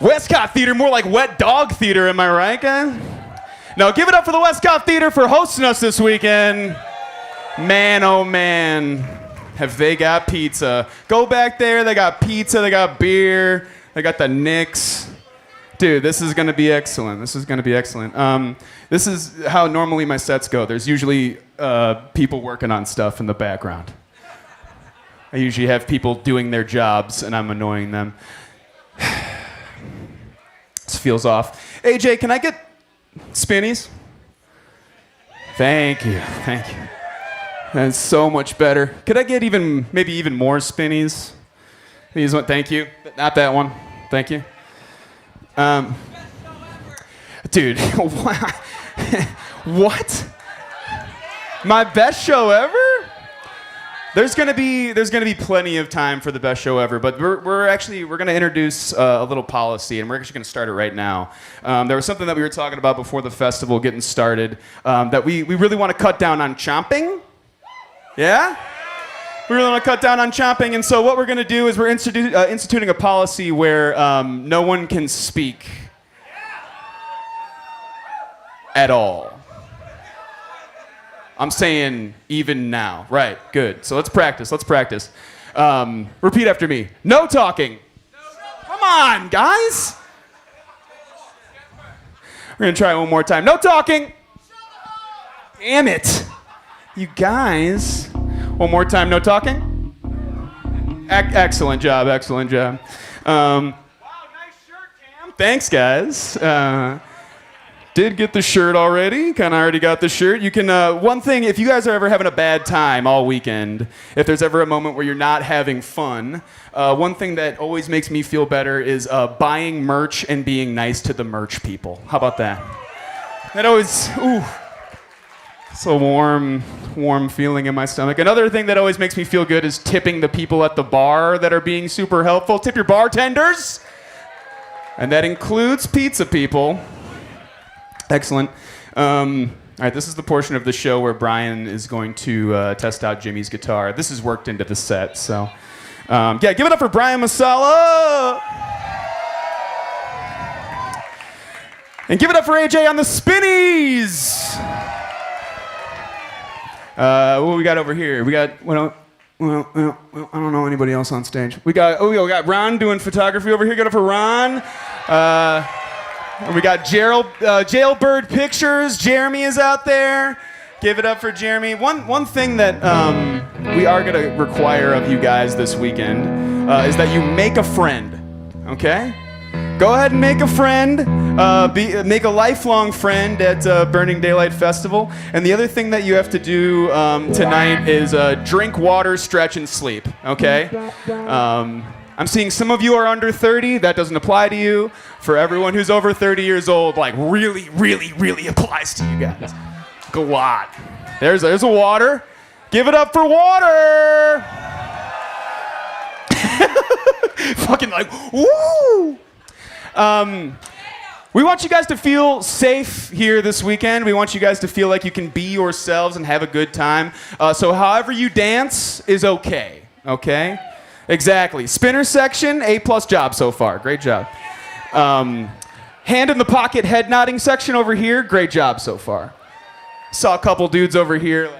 Westcott Theater, more like wet dog theater, am I right, guys? No, give it up for the Westcott Theater for hosting us this weekend. Man, oh man, have they got pizza. Go back there, they got pizza, they got beer, they got the Knicks. Dude, this is gonna be excellent. This is gonna be excellent. This is how normally my sets go. There's usually people working on stuff in the background. I usually have people doing their jobs and I'm annoying them. This feels off. AJ, can I get spinnies? Thank you, thank you. That's so much better. Could I get maybe even more spinnies? These one, thank you. Not that one, thank you. Dude, what? My best show ever? There's gonna be plenty of time for the best show ever, but we're gonna introduce a little policy, and we're actually gonna start it right now. There was something that we were talking about before the festival getting started that we really want to cut down on chomping. Yeah? We really want to cut down on chomping, and so what we're gonna do is we're instituting a policy where no one can speak at all. I'm saying even now. Right, good. So let's practice. Repeat after me. No talking. Come on, guys. We're going to try it one more time. No talking. Damn it. You guys. One more time, no talking. Excellent job. Wow, nice shirt, Cam. Thanks, guys. Did get the shirt already. Kind of already got the shirt. You can, one thing, if you guys are ever having a bad time all weekend, if there's ever a moment where you're not having fun, one thing that always makes me feel better is buying merch and being nice to the merch people. How about that? That always, it's a warm feeling in my stomach. Another thing that always makes me feel good is tipping the people at the bar that are being super helpful. Tip your bartenders. And that includes pizza people. Excellent. All right, this is the portion of the show where Brian is going to test out Jimmy's guitar. This is worked into the set, so yeah, give it up for Brian Masala. And give it up for AJ on the spinnies. What we got over here? We got I don't know anybody else on stage. We got Ron doing photography over here. Give it up for Ron. And we got Jailbird Pictures. Jeremy is out there. Give it up for Jeremy. One thing that we are going to require of you guys this weekend is that you make a friend, okay? Go ahead and make a friend. Make a lifelong friend at Burning Daylight Festival. And the other thing that you have to do tonight is drink water, stretch, and sleep, okay? I'm seeing some of you are under 30. That doesn't apply to you. For everyone who's over 30 years old, like really applies to you guys. A lot. There's a water. Give it up for water. Fucking like, woo. We want you guys to feel safe here this weekend. We want you guys to feel like you can be yourselves and have a good time. So however you dance is okay. Okay? Exactly. Spinner section, A+ job so far. Great job. Hand in the pocket, head nodding section over here. Great job so far. Saw a couple dudes over here.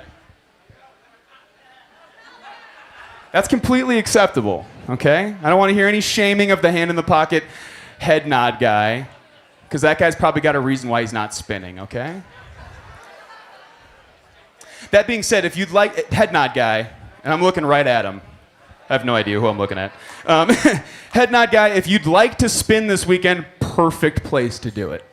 That's completely acceptable, okay? I don't want to hear any shaming of the hand in the pocket, head nod guy, because that guy's probably got a reason why he's not spinning, okay? That being said, if you'd like, head nod guy, and I'm looking right at him. I have no idea who I'm looking at. Head nod guy, if you'd like to spin this weekend, perfect place to do it.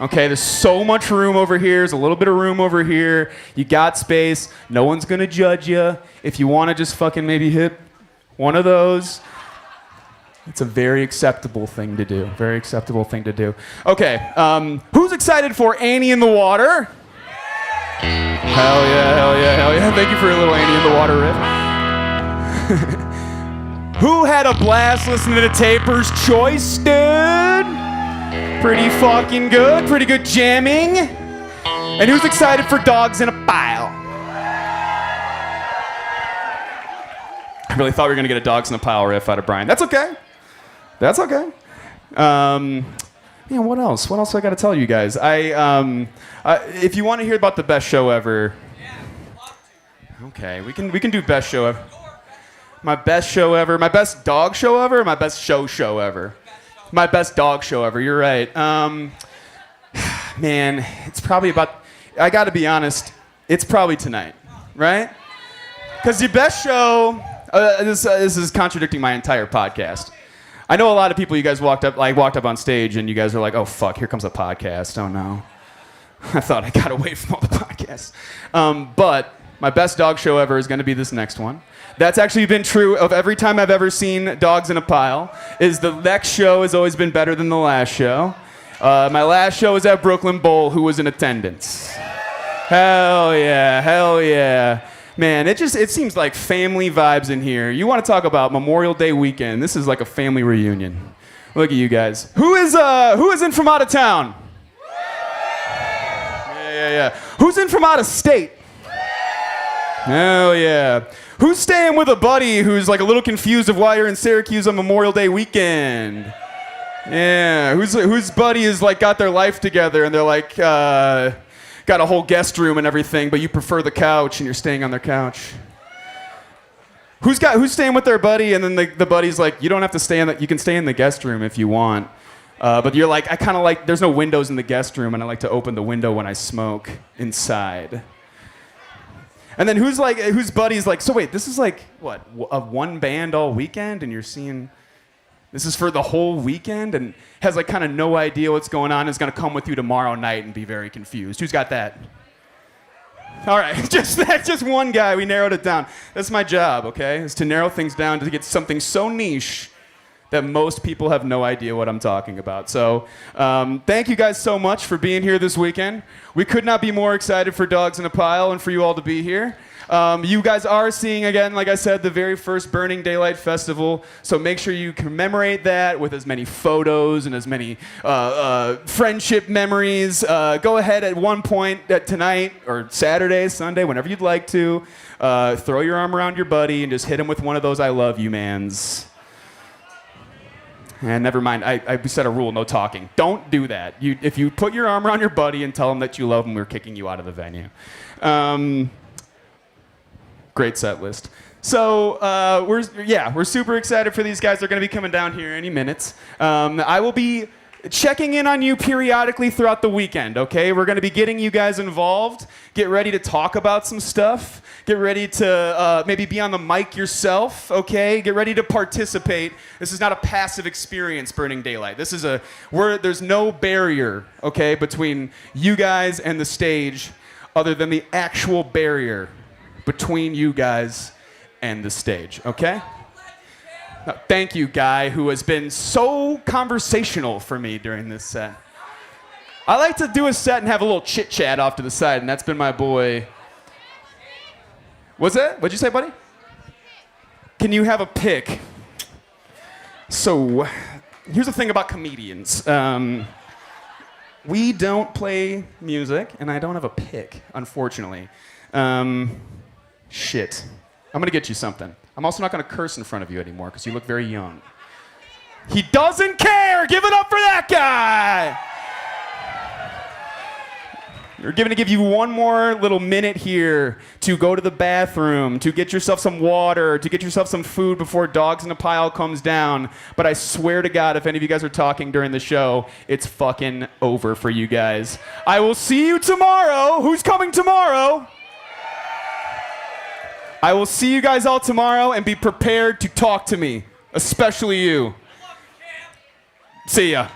Okay, there's so much room over here. There's a little bit of room over here. You got space. No one's going to judge you. If you want to just fucking maybe hit one of those, it's a very acceptable thing to do. Very acceptable thing to do. Okay, who's excited for Annie in the Water? Hell yeah. Thank you for a little Annie in the Water riff. Who had a blast listening to Taper's Choice, dude? Pretty fucking good. Pretty good jamming. And who's excited for Dogs in a Pile? I really thought we were going to get a Dogs in a Pile riff out of Brian. That's okay. Man, what else? What else do I got to tell you guys? If you want to hear about the best show ever, okay, we can do best show ever. My best show ever. My best dog show ever. Or my best show ever. My best dog show ever. You're right. Man, it's probably about. I got to be honest. It's probably tonight, right? Because the best show. This is contradicting my entire podcast. I know a lot of people. You guys walked up on stage, and you guys are like, "Oh fuck, here comes a podcast." Oh no. I thought I got away from all the podcasts. But my best dog show ever is going to be this next one. That's actually been true of every time I've ever seen Dogs in a Pile. Is the next show has always been better than the last show. My last show was at Brooklyn Bowl. Who was in attendance? Hell yeah. Man, it seems like family vibes in here. You want to talk about Memorial Day weekend? This is like a family reunion. Look at you guys. Who is in from out of town? Yeah. Who's in from out of state? Hell yeah. Who's staying with a buddy who's like a little confused of why you're in Syracuse on Memorial Day weekend? Yeah. Whose buddy is like got their life together and they're like got a whole guest room and everything, but you prefer the couch and you're staying on their couch? Who's staying with their buddy and then the buddy's like, you don't have to stay you can stay in the guest room if you want. But you're like, I kind of like, there's no windows in the guest room and I like to open the window when I smoke inside. And then whose buddy's like, so wait, this is like, what, a one band all weekend and you're seeing, this is for the whole weekend and has like kind of no idea what's going on, is going to come with you tomorrow night and be very confused. Who's got that? All right, just one guy, we narrowed it down. That's my job, okay, is to narrow things down to get something so niche that most people have no idea what I'm talking about. So thank you guys so much for being here this weekend. We could not be more excited for Dogs in a Pile and for you all to be here. You guys are seeing, again, like I said, the very first Burning Daylight Festival, so make sure you commemorate that with as many photos and as many friendship memories. Go ahead at one point tonight or Saturday, Sunday, whenever you'd like to, throw your arm around your buddy and just hit him with one of those I love you mans. And never mind, I set a rule, no talking. Don't do that. If you put your arm around your buddy and tell him that you love him, we're kicking you out of the venue. Great set list. So we're super excited for these guys. They're going to be coming down here any minutes. I will be checking in on you periodically throughout the weekend, okay? We're going to be getting you guys involved. Get ready to talk about some stuff. Get ready to maybe be on the mic yourself, okay? Get ready to participate. This is not a passive experience, Burning Daylight. There's no barrier, okay, between you guys and the stage other than the actual barrier between you guys and the stage, okay? Now, thank you, Guy, who has been so conversational for me during this set. I like to do a set and have a little chit-chat off to the side, and that's been my boy. What's that? What'd you say, buddy? Can you have a pick? So, here's the thing about comedians. We don't play music, and I don't have a pick, unfortunately. Shit. I'm gonna get you something. I'm also not gonna curse in front of you anymore because you look very young. He doesn't care! Give it up for that guy! We're going to give you one more little minute here to go to the bathroom, to get yourself some water, to get yourself some food before Dogs in a Pile comes down. But I swear to God, if any of you guys are talking during the show, it's fucking over for you guys. I will see you tomorrow. Who's coming tomorrow? I will see you guys all tomorrow and be prepared to talk to me, especially you. See ya.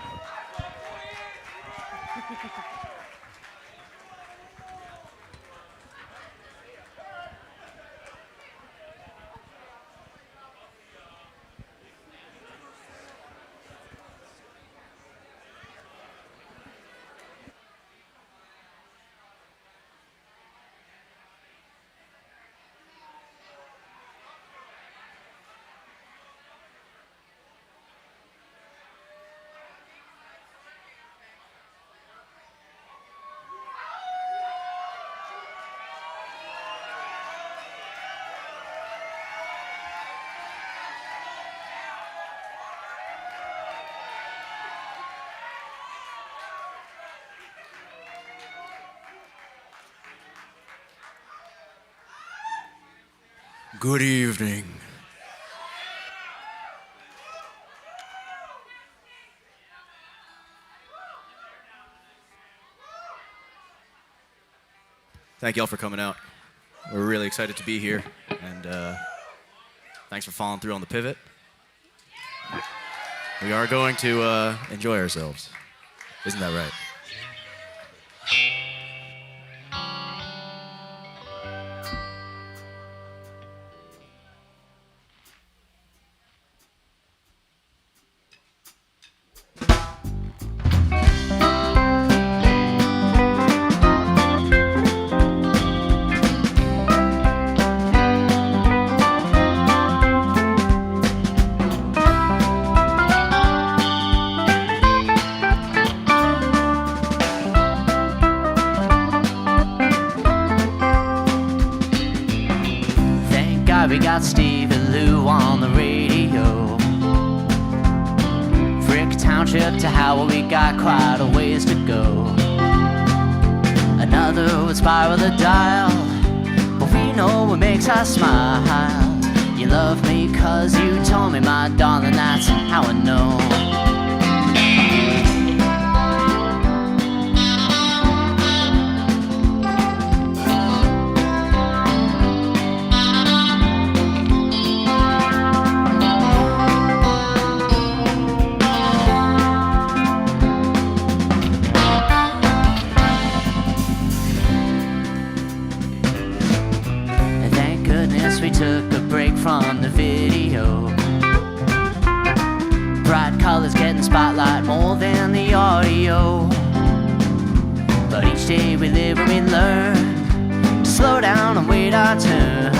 Good evening. Thank y'all for coming out. We're really excited to be here, and thanks for following through on the pivot. We are going to enjoy ourselves. Isn't that right? We got Stevie Lew on the radio. Frick Township to Howard, we got quite a ways to go. Another would spiral the dial, but we know what makes us smile. You love me cause you told me, my darling, that's how I know. We took a break from the video. Bright colors getting spotlight more than the audio. But each day we live and we learn to slow down and wait our turn.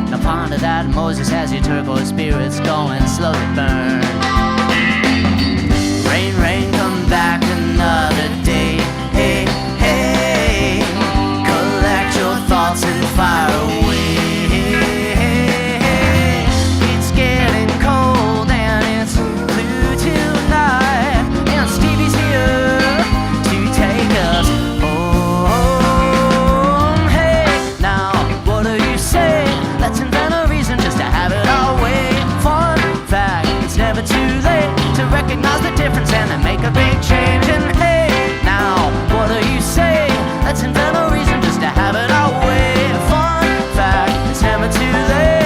Now ponder that Moses has your turquoise spirits going slowly burn. Rain, rain, come back another day. Hey, hey, collect your thoughts and fire away. Recognize the difference and then make a big change. And hey, now, what do you say? Let's invent a reason just to have it our way. Fun fact, it's never too late.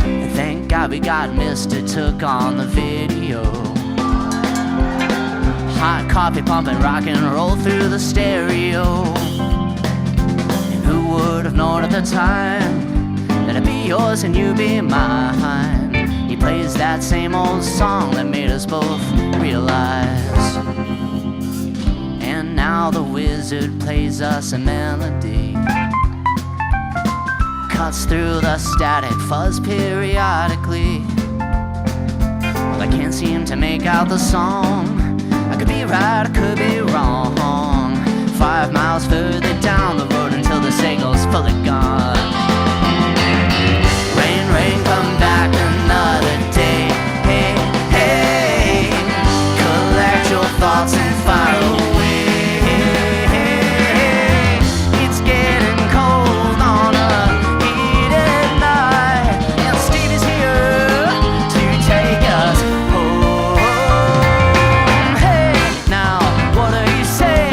And thank God we got Mr. Took on the video. Hot coffee pumping, rock and roll through the stereo. And who would have known at the time that I'd be yours and you'd be mine? He plays that same old song that made us both realize. And now the wizard plays us a melody, cuts through the static fuzz periodically. Well, I can't seem to make out the song. I could be right, I could be wrong. 5 miles further down the road until the signal's fully gone. Rain, rain, come back another day. Hey, hey, collect your thoughts and fire away. It's getting cold on a heated night, and Stevie's here to take us home. What do you say?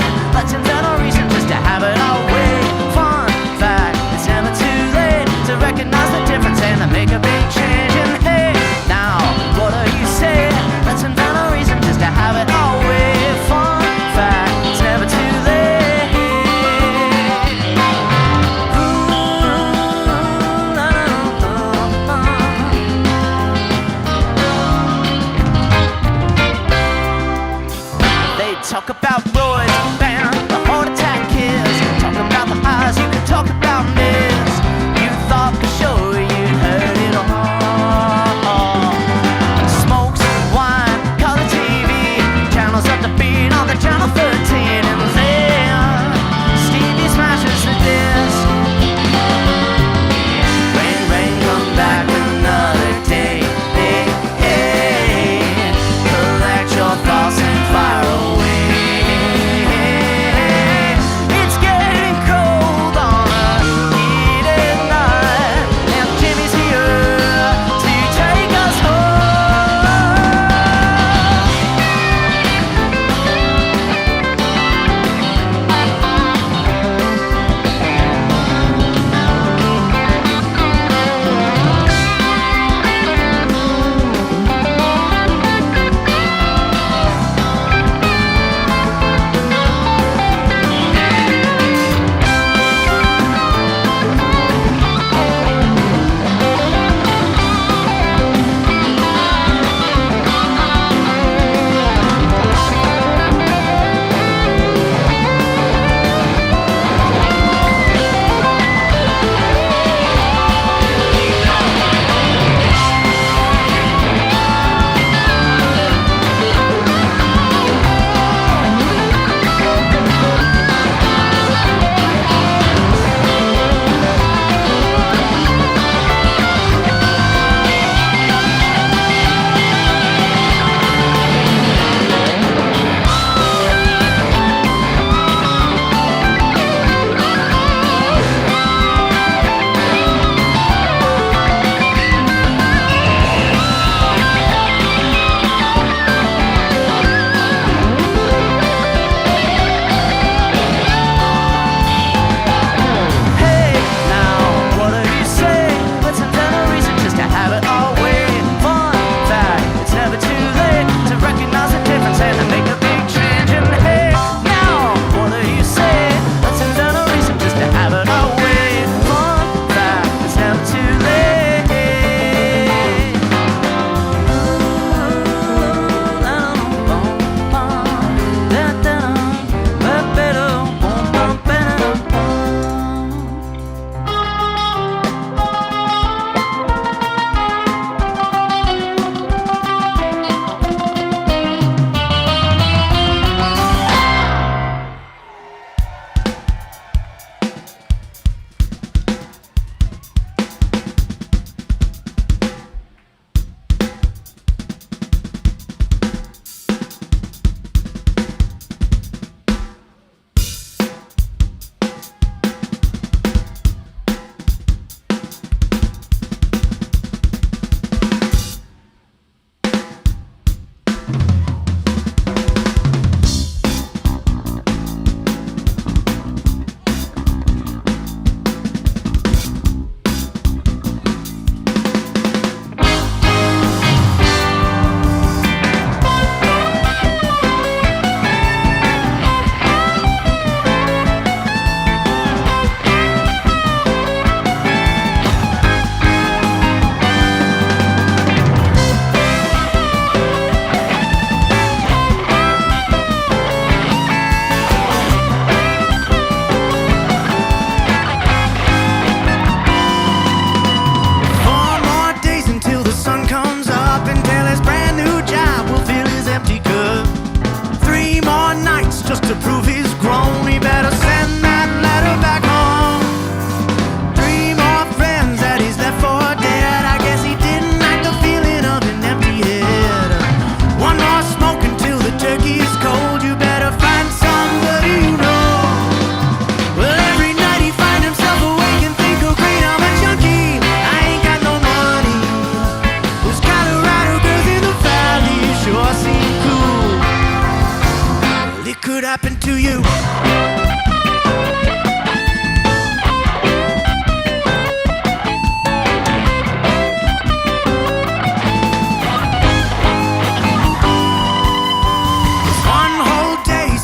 to you.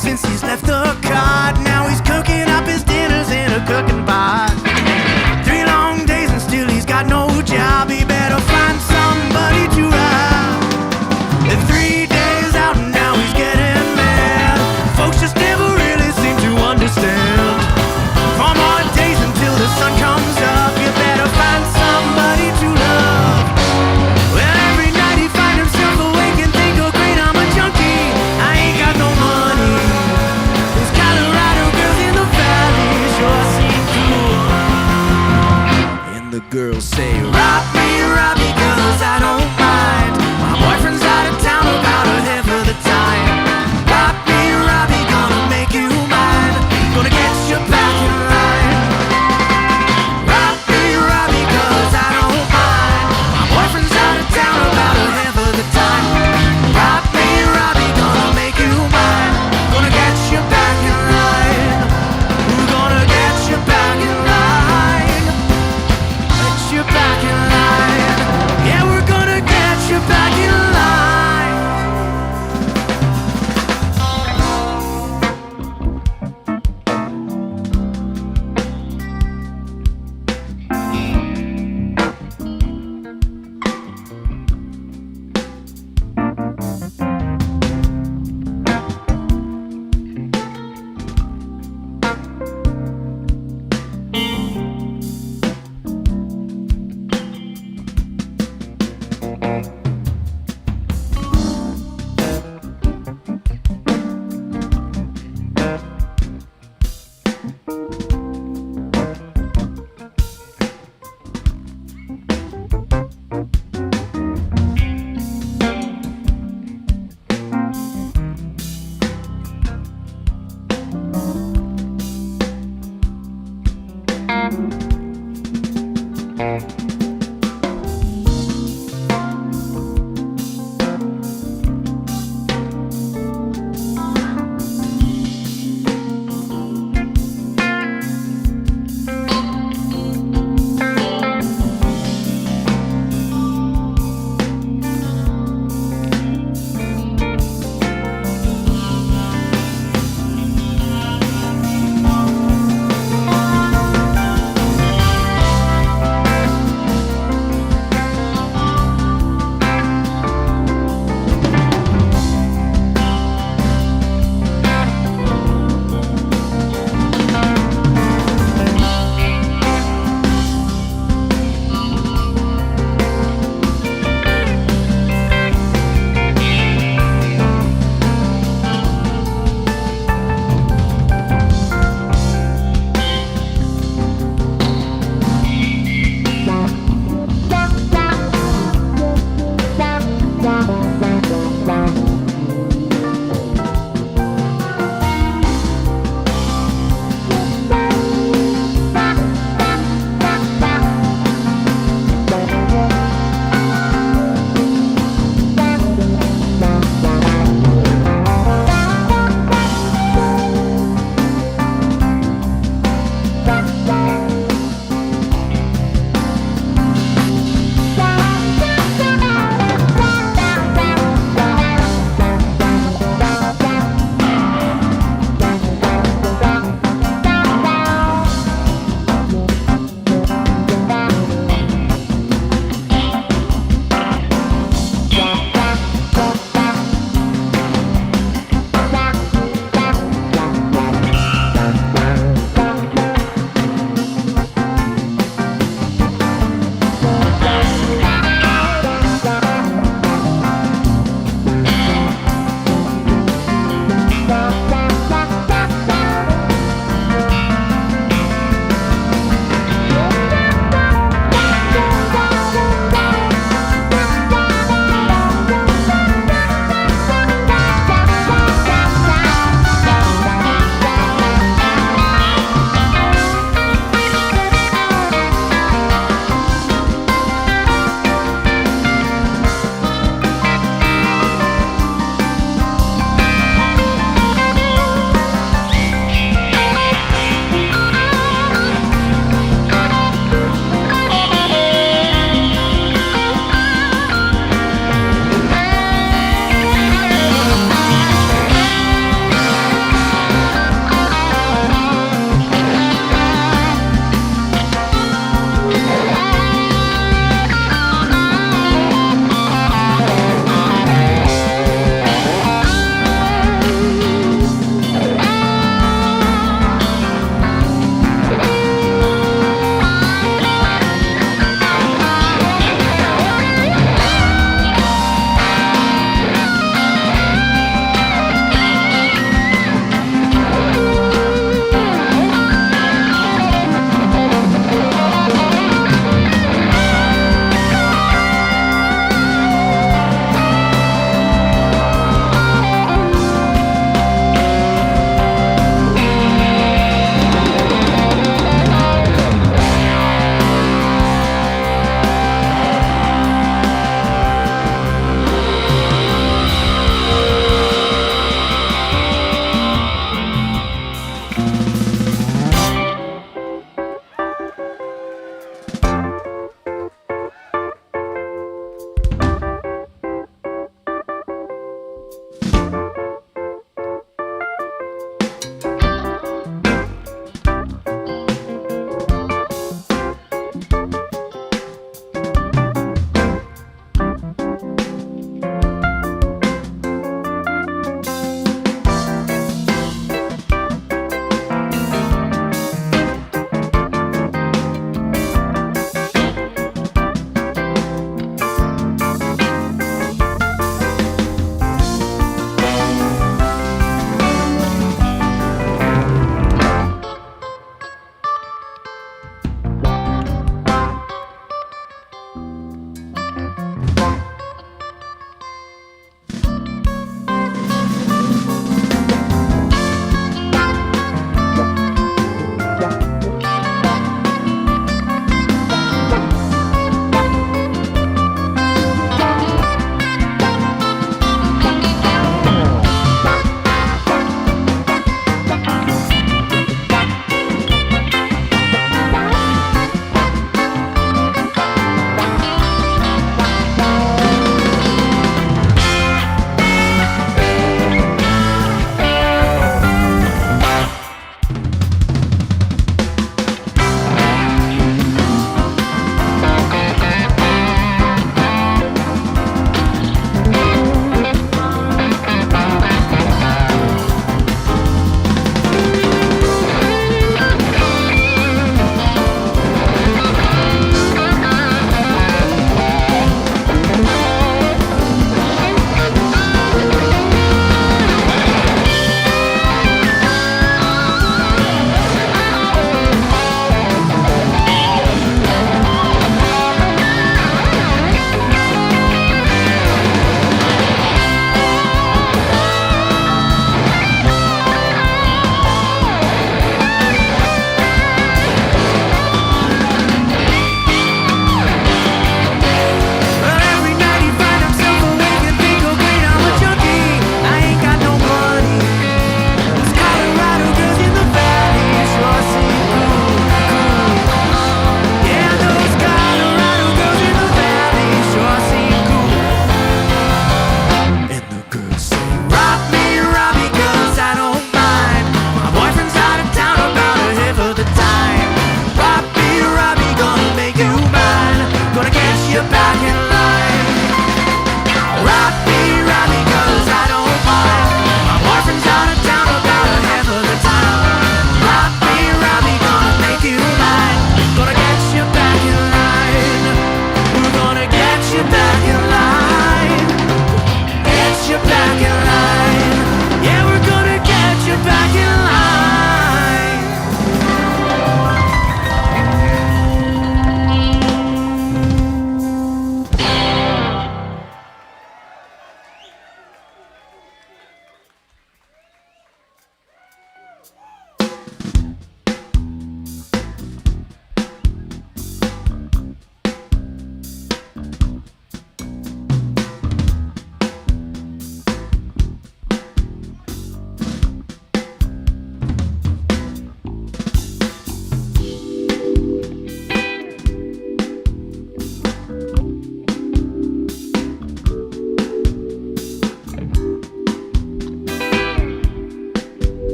Since he's left the cot, now he's cooking up his dinners in a cooking pot. 3 long days and still he's got no job. He better find somebody to rob. 3 days out and now he's getting mad. Folks just never really seem to understand.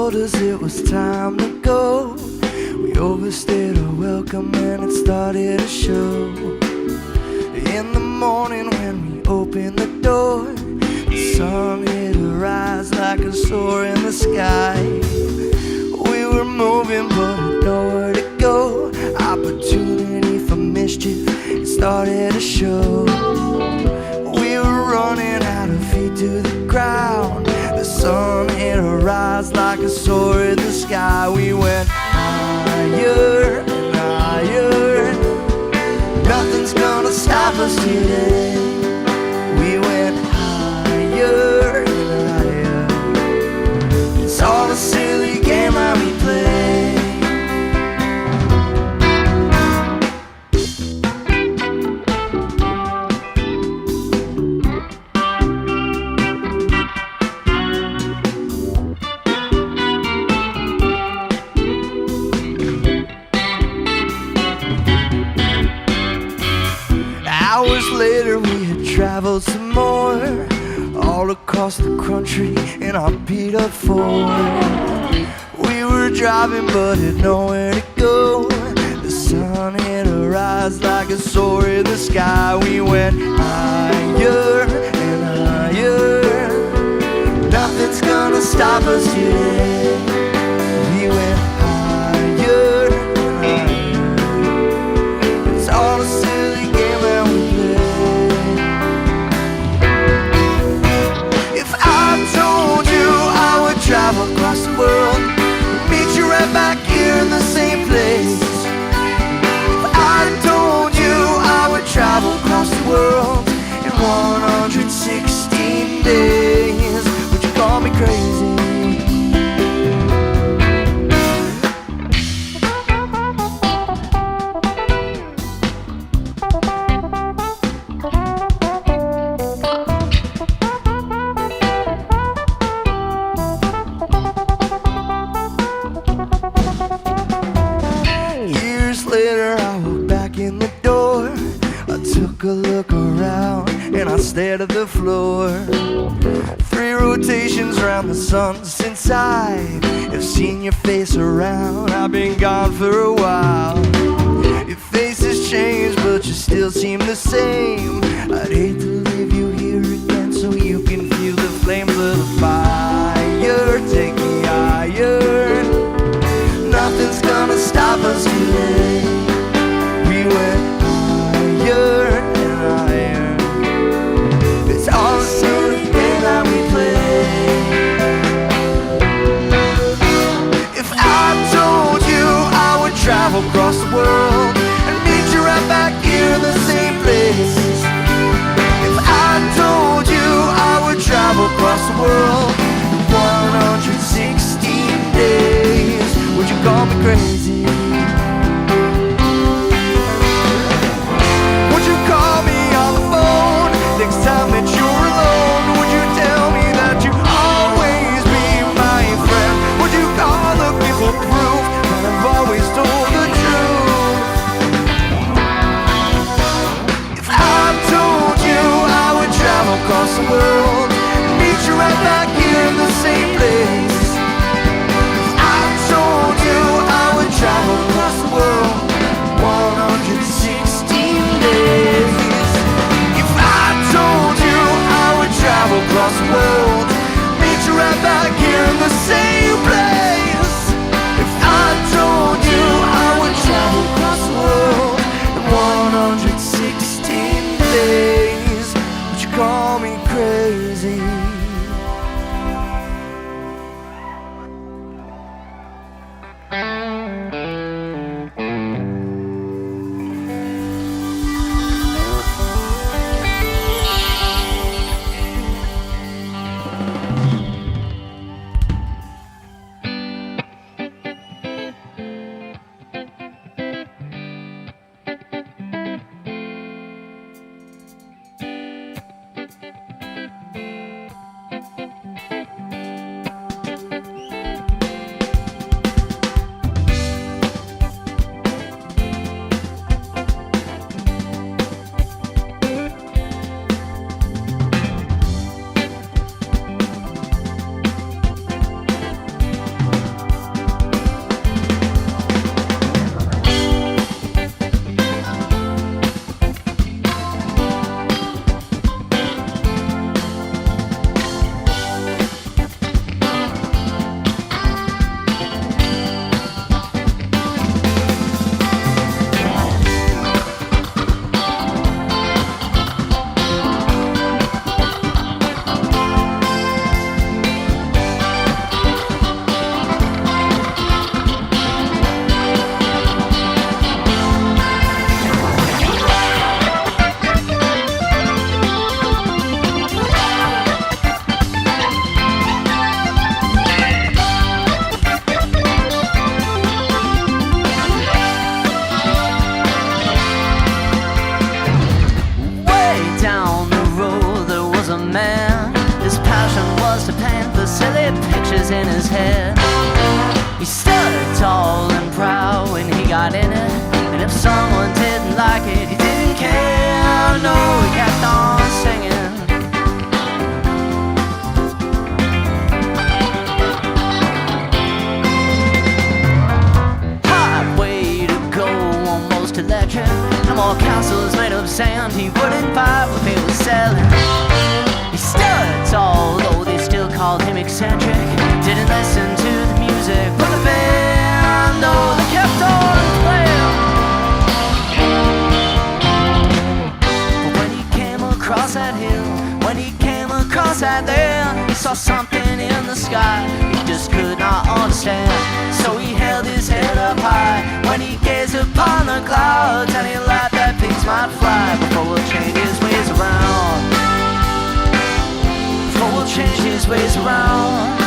told us it was time to go. We overstayed our welcome and it started to show. In the morning when we opened the door, the sun hit her eyes like a sword in the sky. We were moving but had nowhere to go. Opportunity for mischief, it started to show. We were running out of feet to the ground. The sun hit her eyes like a sword in the sky. We went higher and higher. Nothing's gonna stop us today. We went higher and higher. It's all a silly game that we play. Hours later we had traveled some more, all across the country in our beat up Ford. We were driving but had nowhere to go. The sun hit our eyes like a sword in the sky. We went higher and higher. Nothing's gonna stop us today. We went higher and higher. It's all a silly game that we play. If I told you I would travel across the world, meet you right back here in the same place. If I told you I would travel across the world in 116 days, would you call me crazy? Years later I walked back in the door. I took a look around and I stared at the floor. 3 rotations around the sun since I have seen your face around. I've been gone for a while. Your face has changed but you still seem the same. I'd hate to leave you here again so you can feel the flames of the fire. Take me higher. Nothing's gonna stop us today. We went higher and higher. It's all a silly game that we play. If I told you I would travel across the world and meet you right back here in the same place. If I told you I would travel across the world in 116 days, would you call me crazy? Would you call me on the phone next time that you're alone? Would you tell me that you always be my friend? Would you call looking for proof that I've always told the truth? If I told you I would travel across the world and meet you right back here in the same place. Travel across the world, 116 days. If I told you I would travel across the world, meet you right back here in the same place. If I told you I would travel across the world in 116 days, would you call me crazy? in his head. He stood tall and proud when he got in it, and if someone didn't like it, he didn't care. No, he kept on singing. Highway to go, almost electric. No more castles made of sand. He wouldn't buy what they were selling. He stood tall, though they still called him eccentric. Didn't listen to the music, but the band, oh, they kept on playing. But when he came across that hill, when he came across that there, he saw something in the sky he just could not understand. So he held his head up high when he gazed upon the clouds, and he laughed that pigs might fly before we'll change his ways around. Before we'll change his ways around.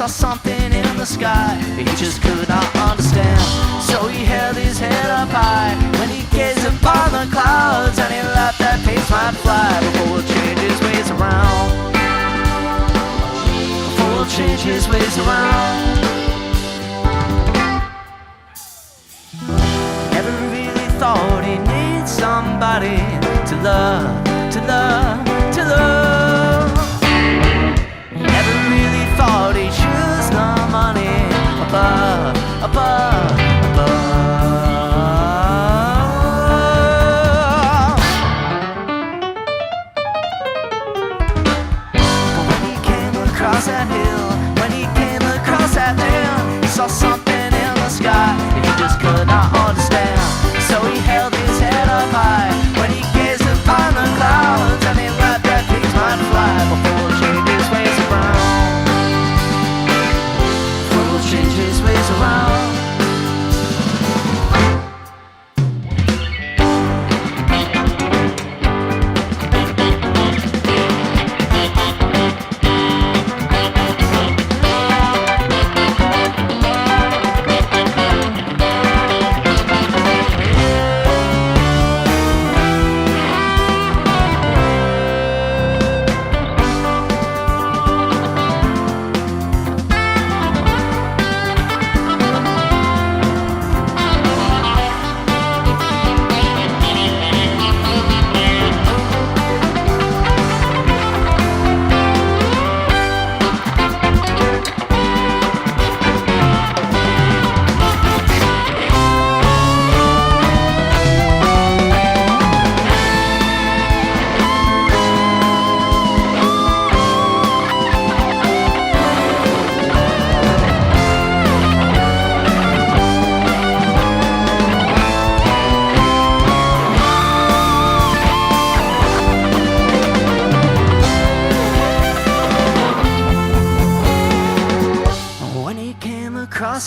Something in the sky he just could not understand. So he held his head up high when he gazed upon the clouds, and he laughed that pigs might fly before we'll change his ways around. Before we'll change his ways around. Never really thought he needed somebody to love, to love, to love. Never really thought he chose the money above, above, above. But when he came across that hill, when he came across that hill, he saw something in the sky that he just could not understand. So he held his head up high when he gazed upon the clouds, and he laughed that pigs might fly before we'll change his ways around. Before we'll change his ways around.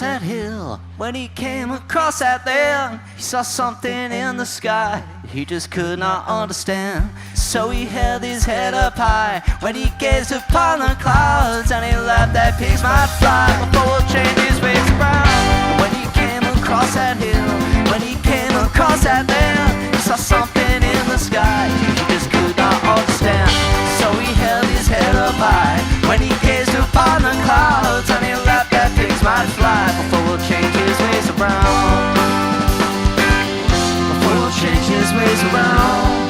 That hill, when he came across that there, he saw something in the sky he just could not understand. So he held his head up high when he gazed upon the clouds, and he laughed that pigs might fly before we'll change his ways around. When he came across that hill, when he came across that there, he saw something in the sky he just could not understand. So he held his head up high when he gazed upon the clouds, and he laughed that pigs might fly before we'll change his ways around. Before we'll change his ways around.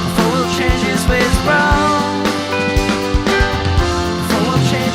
Before we'll change his ways around. Before we'll change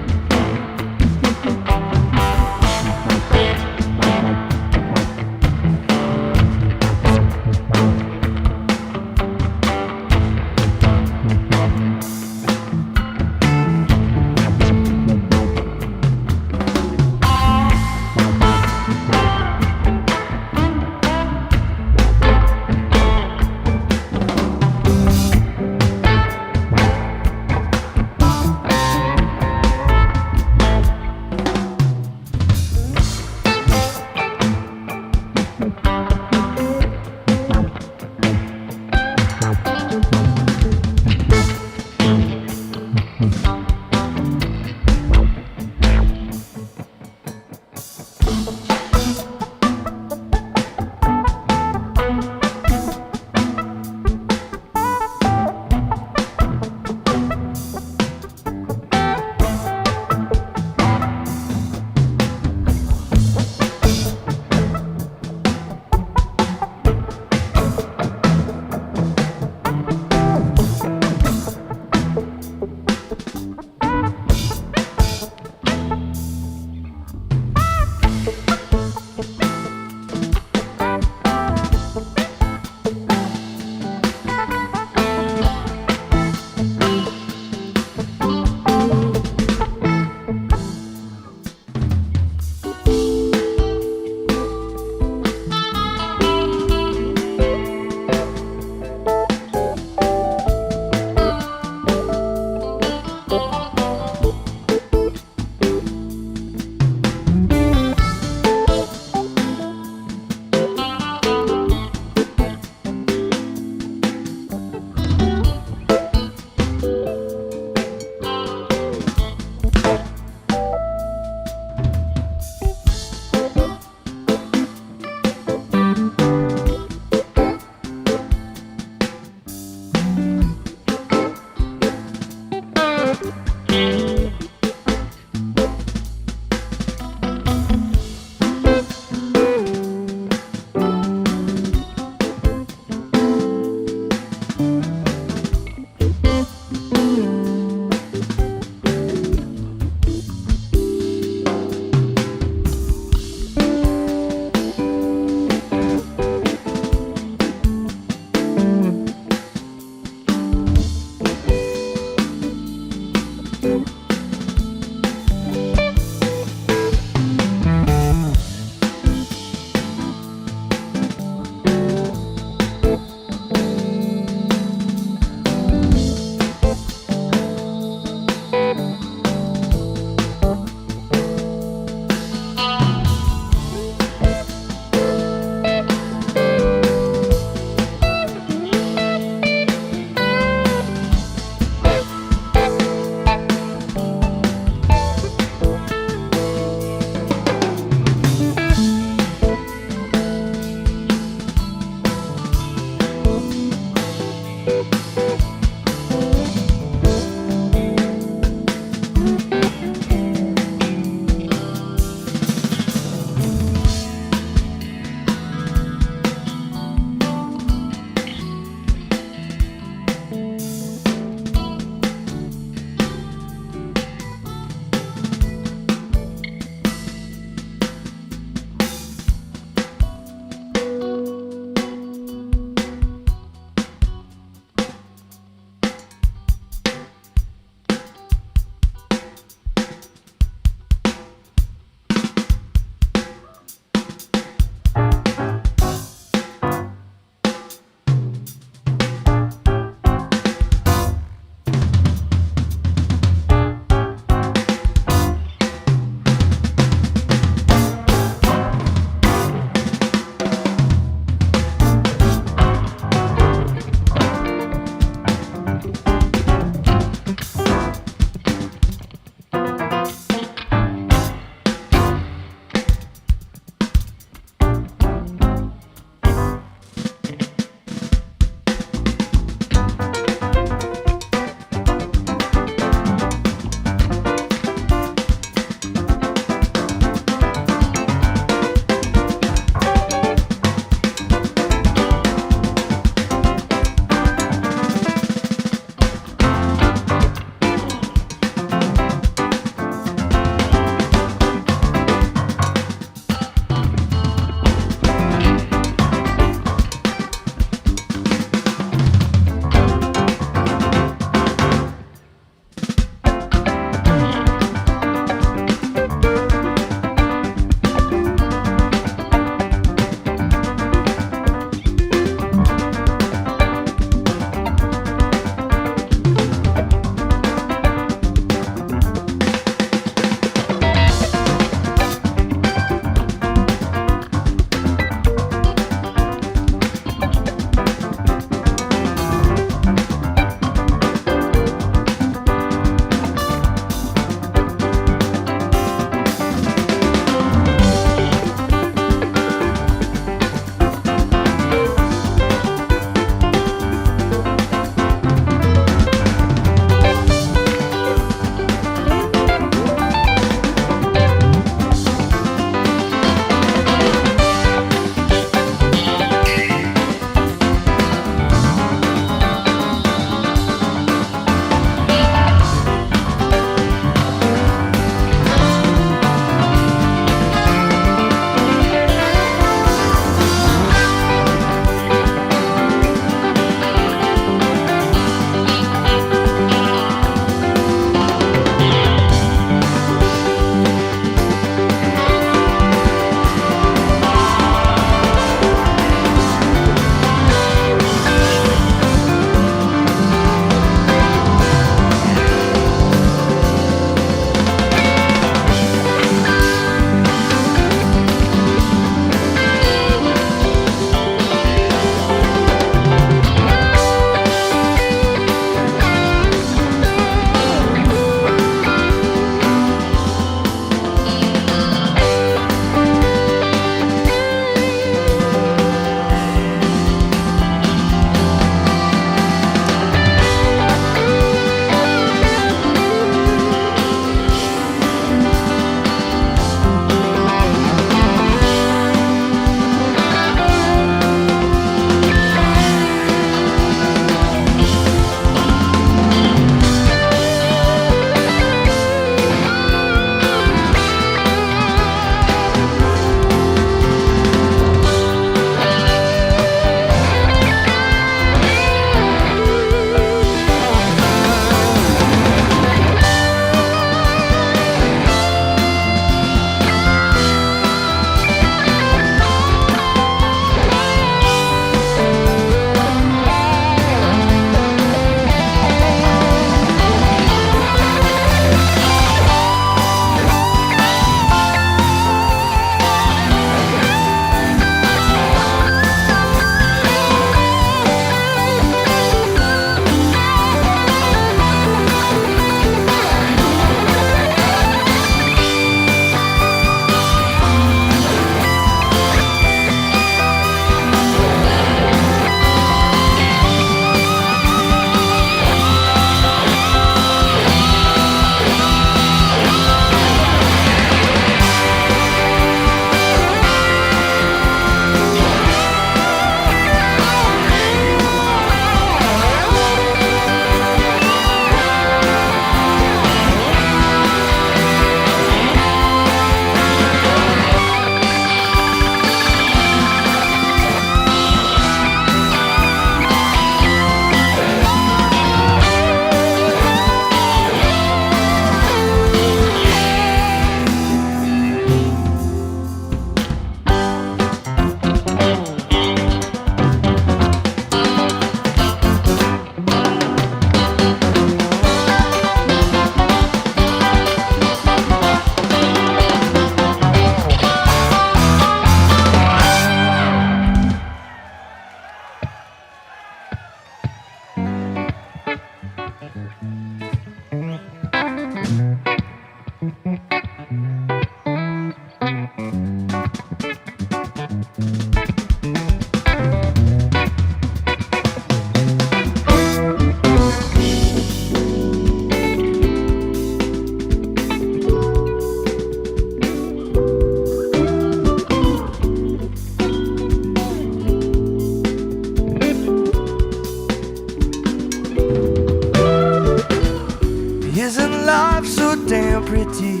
Isn't life so damn pretty?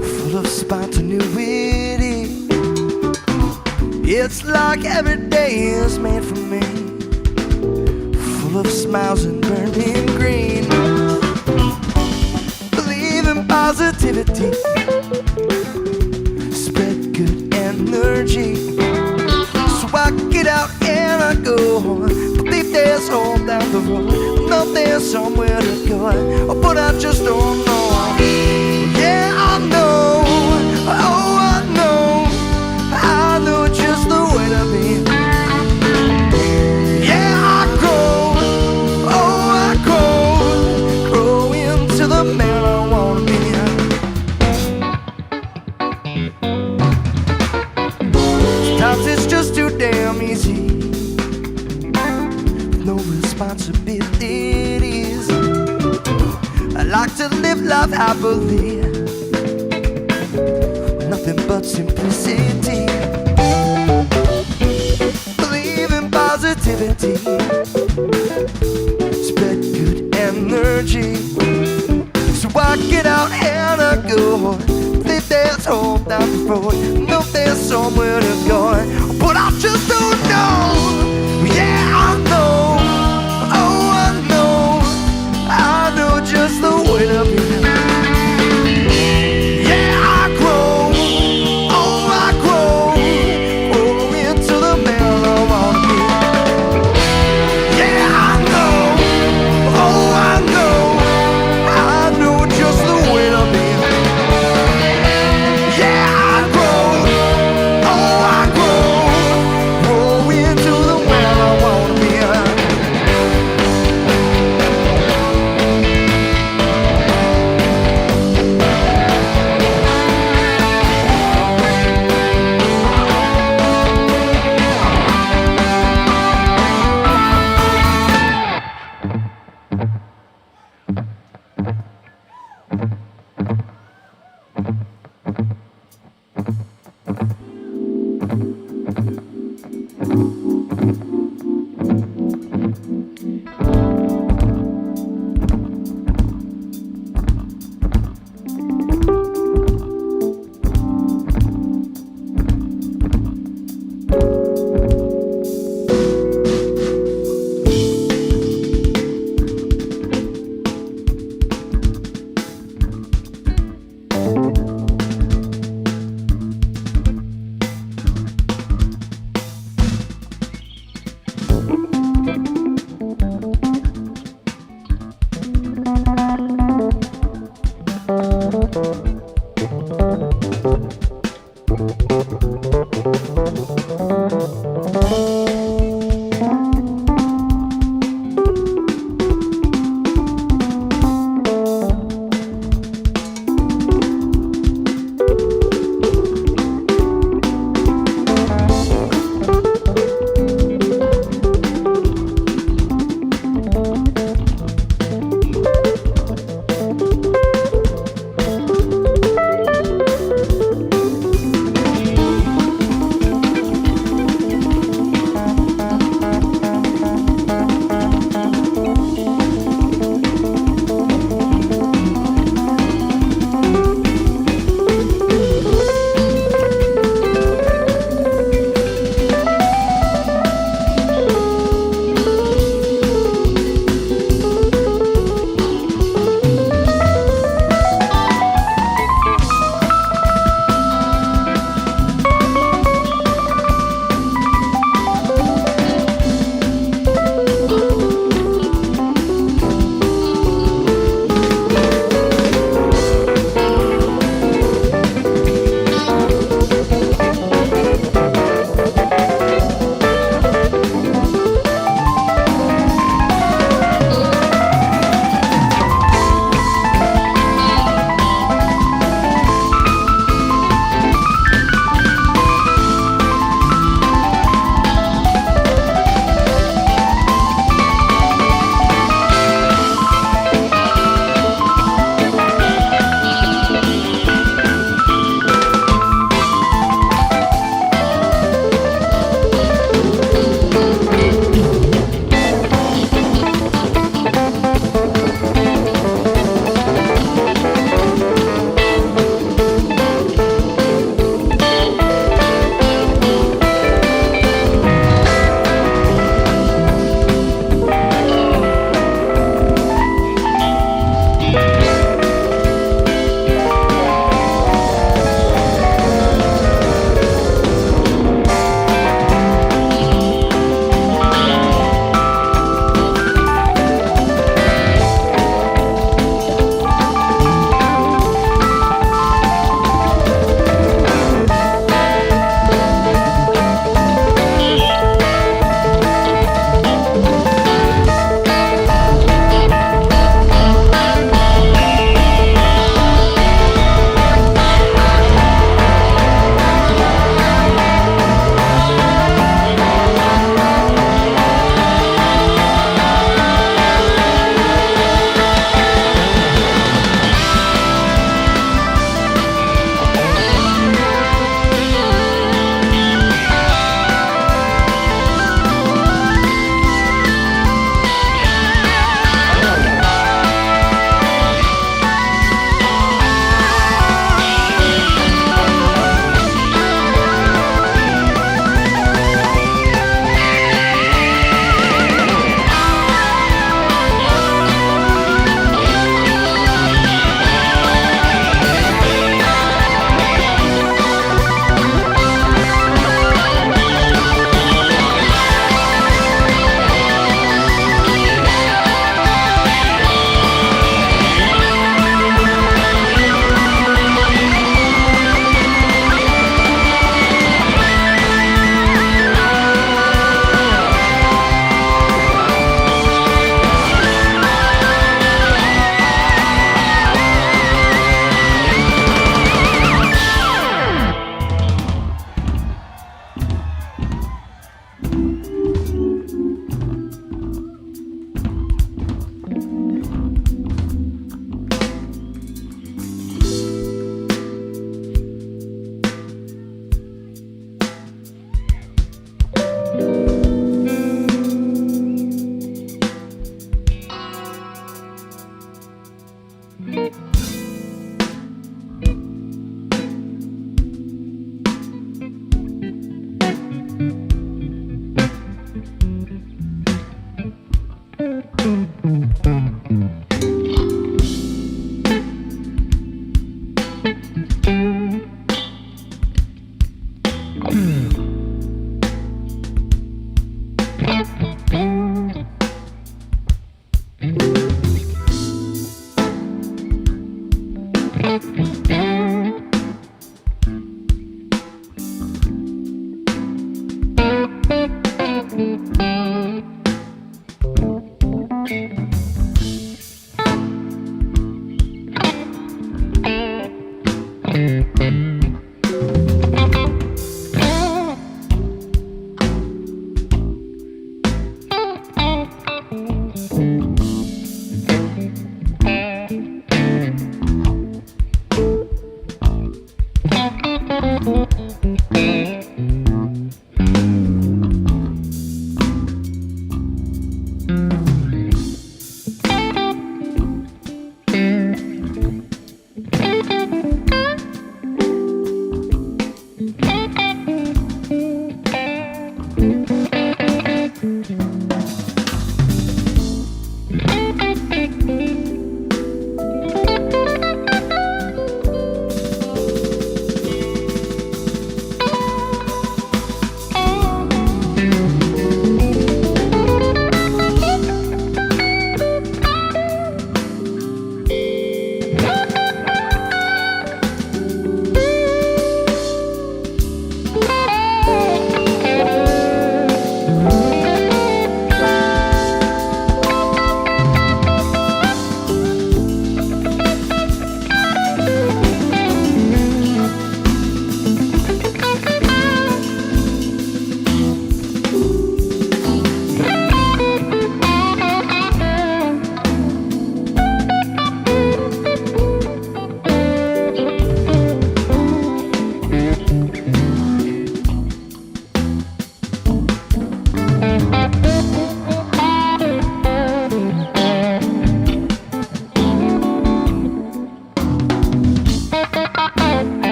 Full of spontaneity. It's like every day is made for me. Full of smiles and burning green. Believe in positivity. Spread good energy. So I get out and I go. Believe there's home down the road. Know there's somewhere to go. But I just don't know. Yeah, I know. Oh, I know. I know just the way to be. Yeah, I grow. Oh, I grow. Grow into the man I wanna be. Sometimes it's just too damn easy. With no responsibilities. I like to live life happily. Nothing but simplicity. Believe in positivity. Spread good energy. So I get out and I go. Think there's home down the road. Know there's somewhere to go. But I just don't know. Yeah, I know. Oh, I know. I know just the way to be. Grow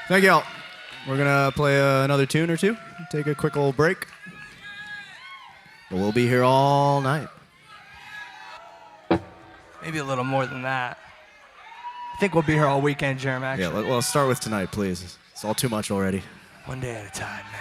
Thank y'all. We're gonna play another tune or two, take a quick little break. But we'll be here all night. Maybe a little more than that. I think we'll be here all weekend, Jeremy, actually. Yeah, let's start with tonight, please. It's all too much already. One day at a time, man.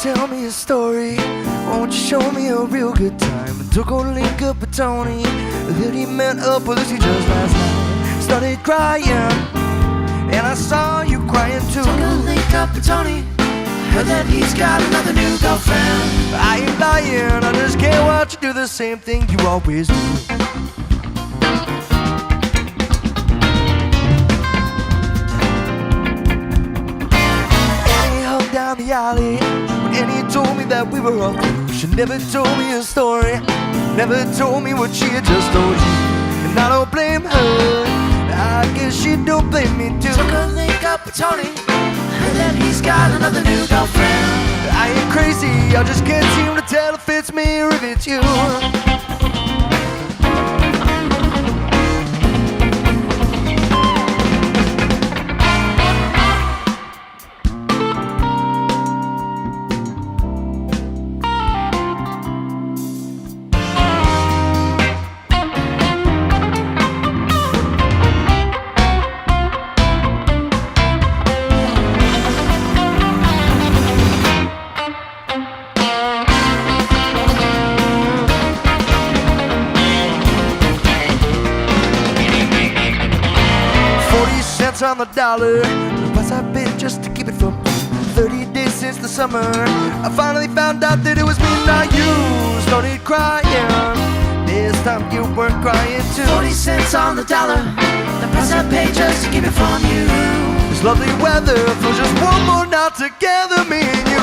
Tell me a story, won't you show me a real good time? I took a link up with Tony, that he met up with Lucy just last night. Started crying, and I saw you crying too. Took a link up with Tony, heard that he's got another new girlfriend. I ain't lying, I just can't watch you do the same thing you always do. And he hung down the alley, and he told me that we were all through. She never told me a story, never told me what she had just told you. And I don't blame her, I guess she don't blame me too. Took a link up with Tony, heard that he's got another new girlfriend. I ain't crazy, I just can't seem to tell if it's me or if it's you. 40 cents on the dollar, the price I paid just to keep it from you. 30 days since the summer, I finally found out that it was me, not you. Started crying, this time you weren't crying too. 40 cents on the dollar, the price I paid just to keep it from you. This lovely weather for just one more night together, me and you.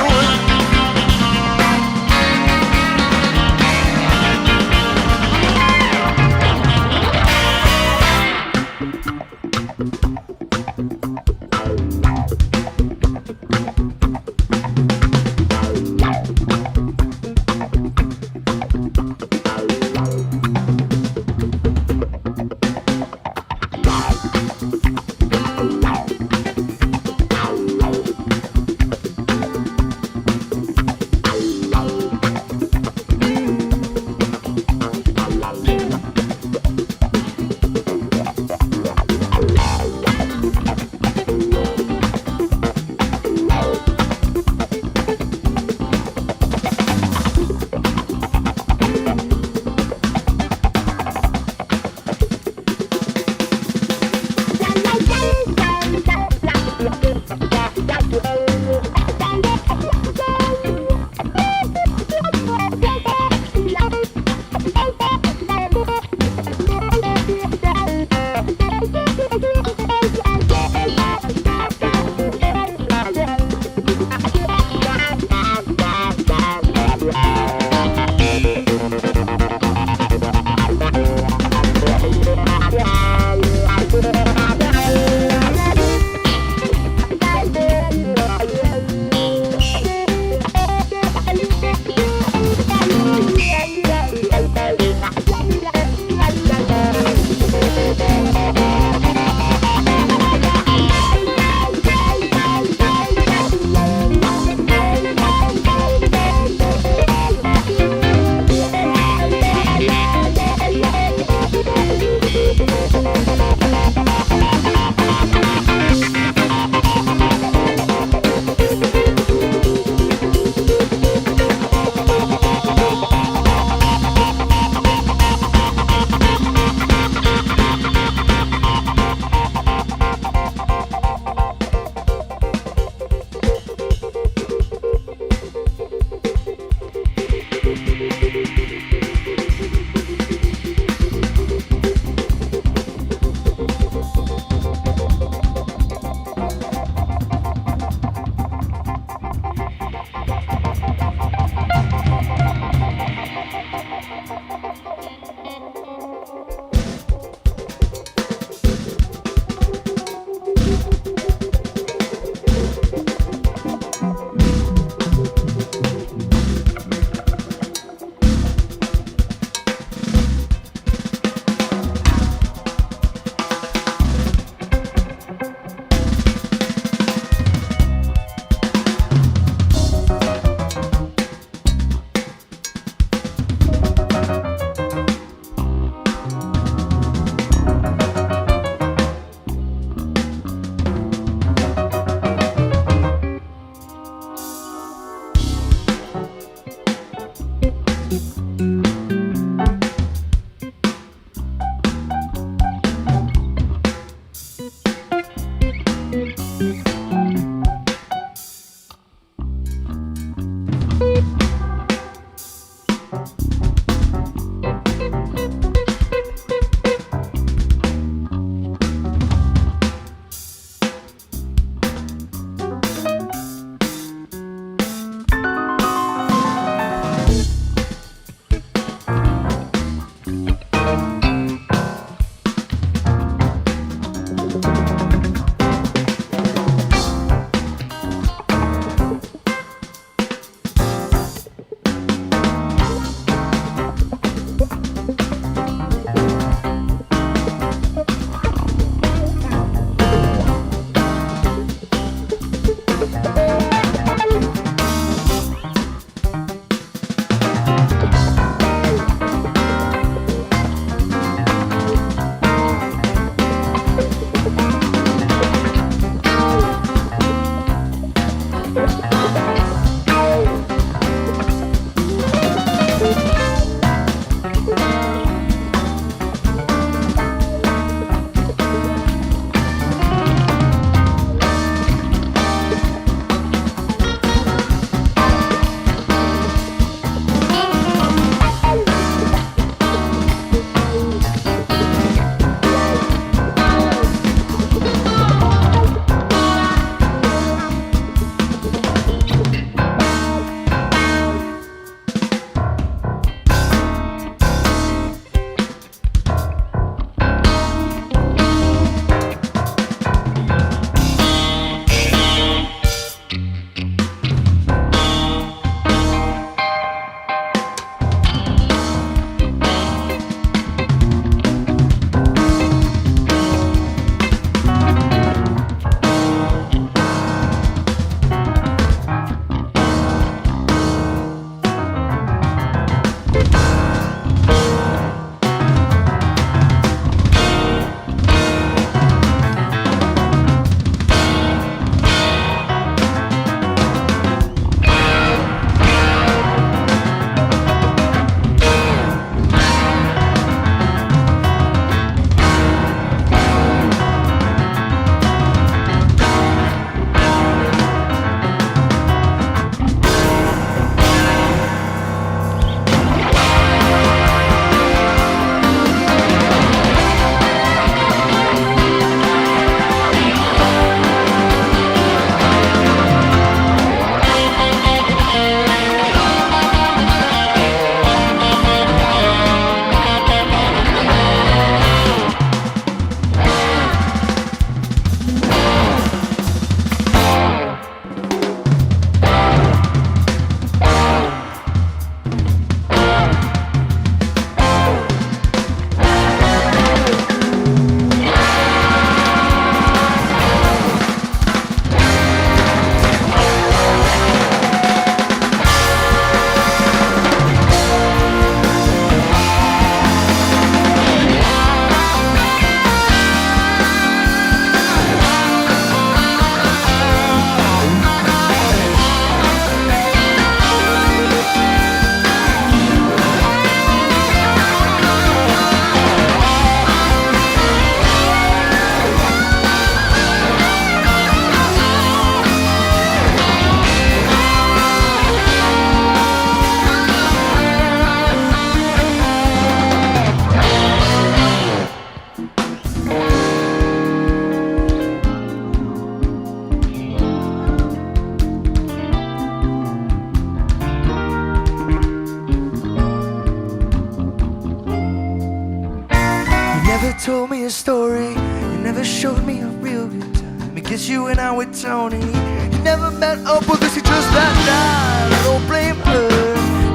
told me a story. You never showed me a real good time. I guess you and I were Tony. You never met up with us, you just that night. I don't blame her.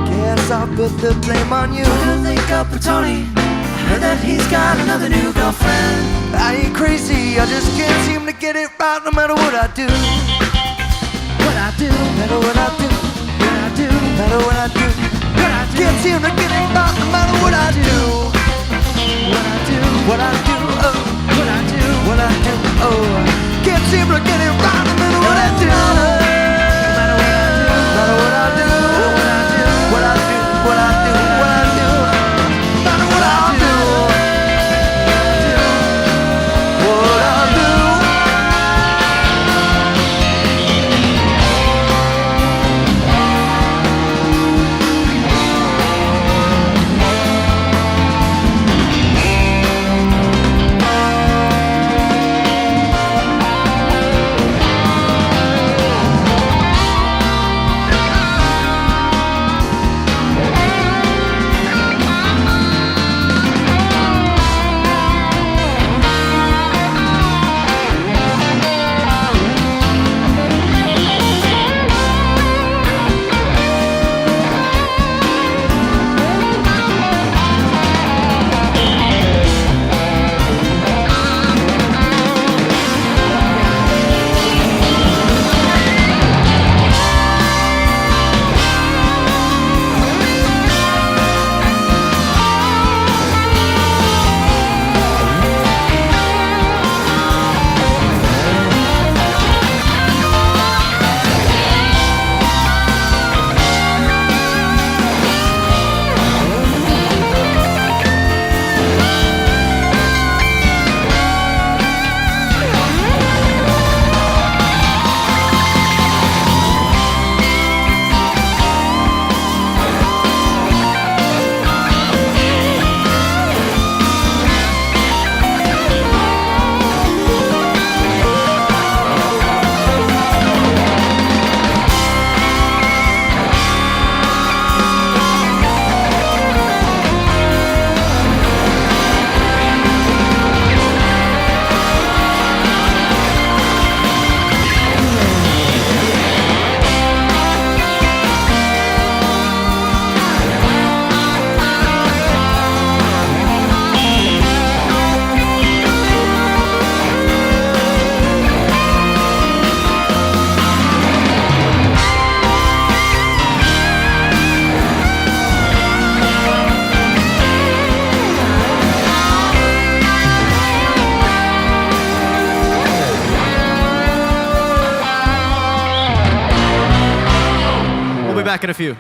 Guess I'll put the blame on you. What do you think of Tony? I heard that he's got another new girlfriend. I ain't crazy, I just can't seem to get it right no matter what I do. What I do, No matter what I do, what I do, no matter what I do. what I do, Can't seem to get it right no matter what I do. what I do, What I do, oh, what I do, what I do, oh. Can't seem to get it right no matter what I do. No matter what I do, what I do, what I do, what I do. No matter what I do, what I do. be back in a few.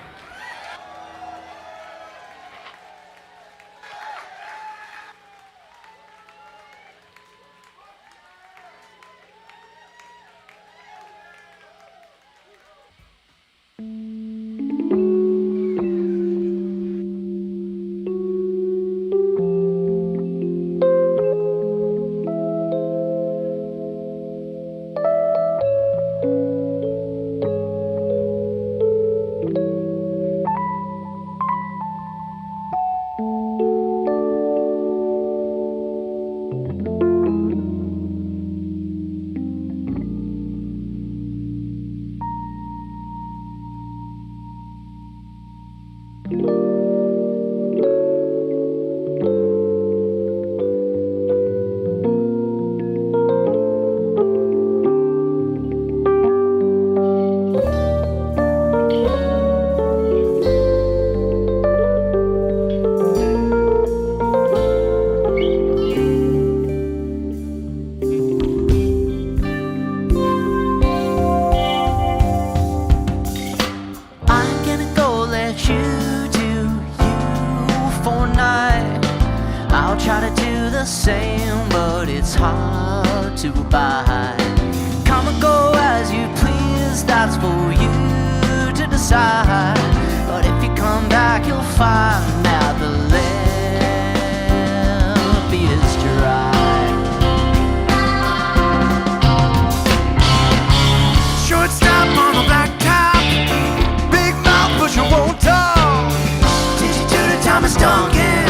Duncan,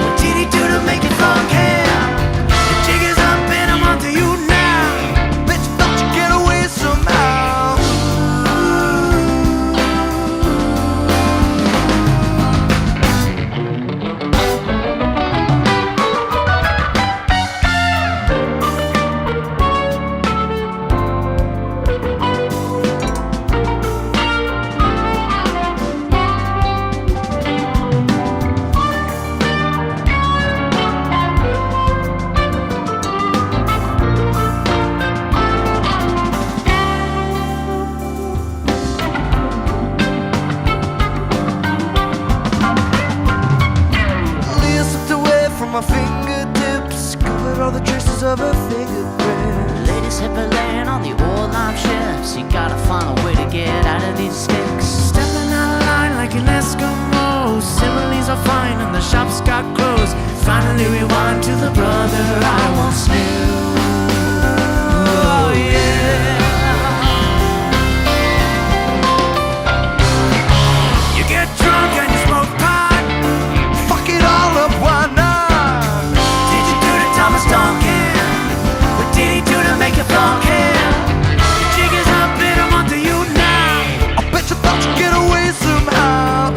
what did he do to make it funky? The jig is up and I'm onto you now. Bet you thought you'd get away somehow. My fingertips covered all the traces of her fingerprints. Ladies hip are laying on the old lime ships. You gotta find a way to get out of these sticks. Stepping out of line like an Eskimo. Similes are fine and the shop's got closed. Finally rewind to the brother I once knew. Oh yeah. You get drunk and you smoke pot. Fuck it all up, why not? Duncan, what did he do to make it funky? The jig is up and I'm onto you now. I bet you thought you'd get away somehow.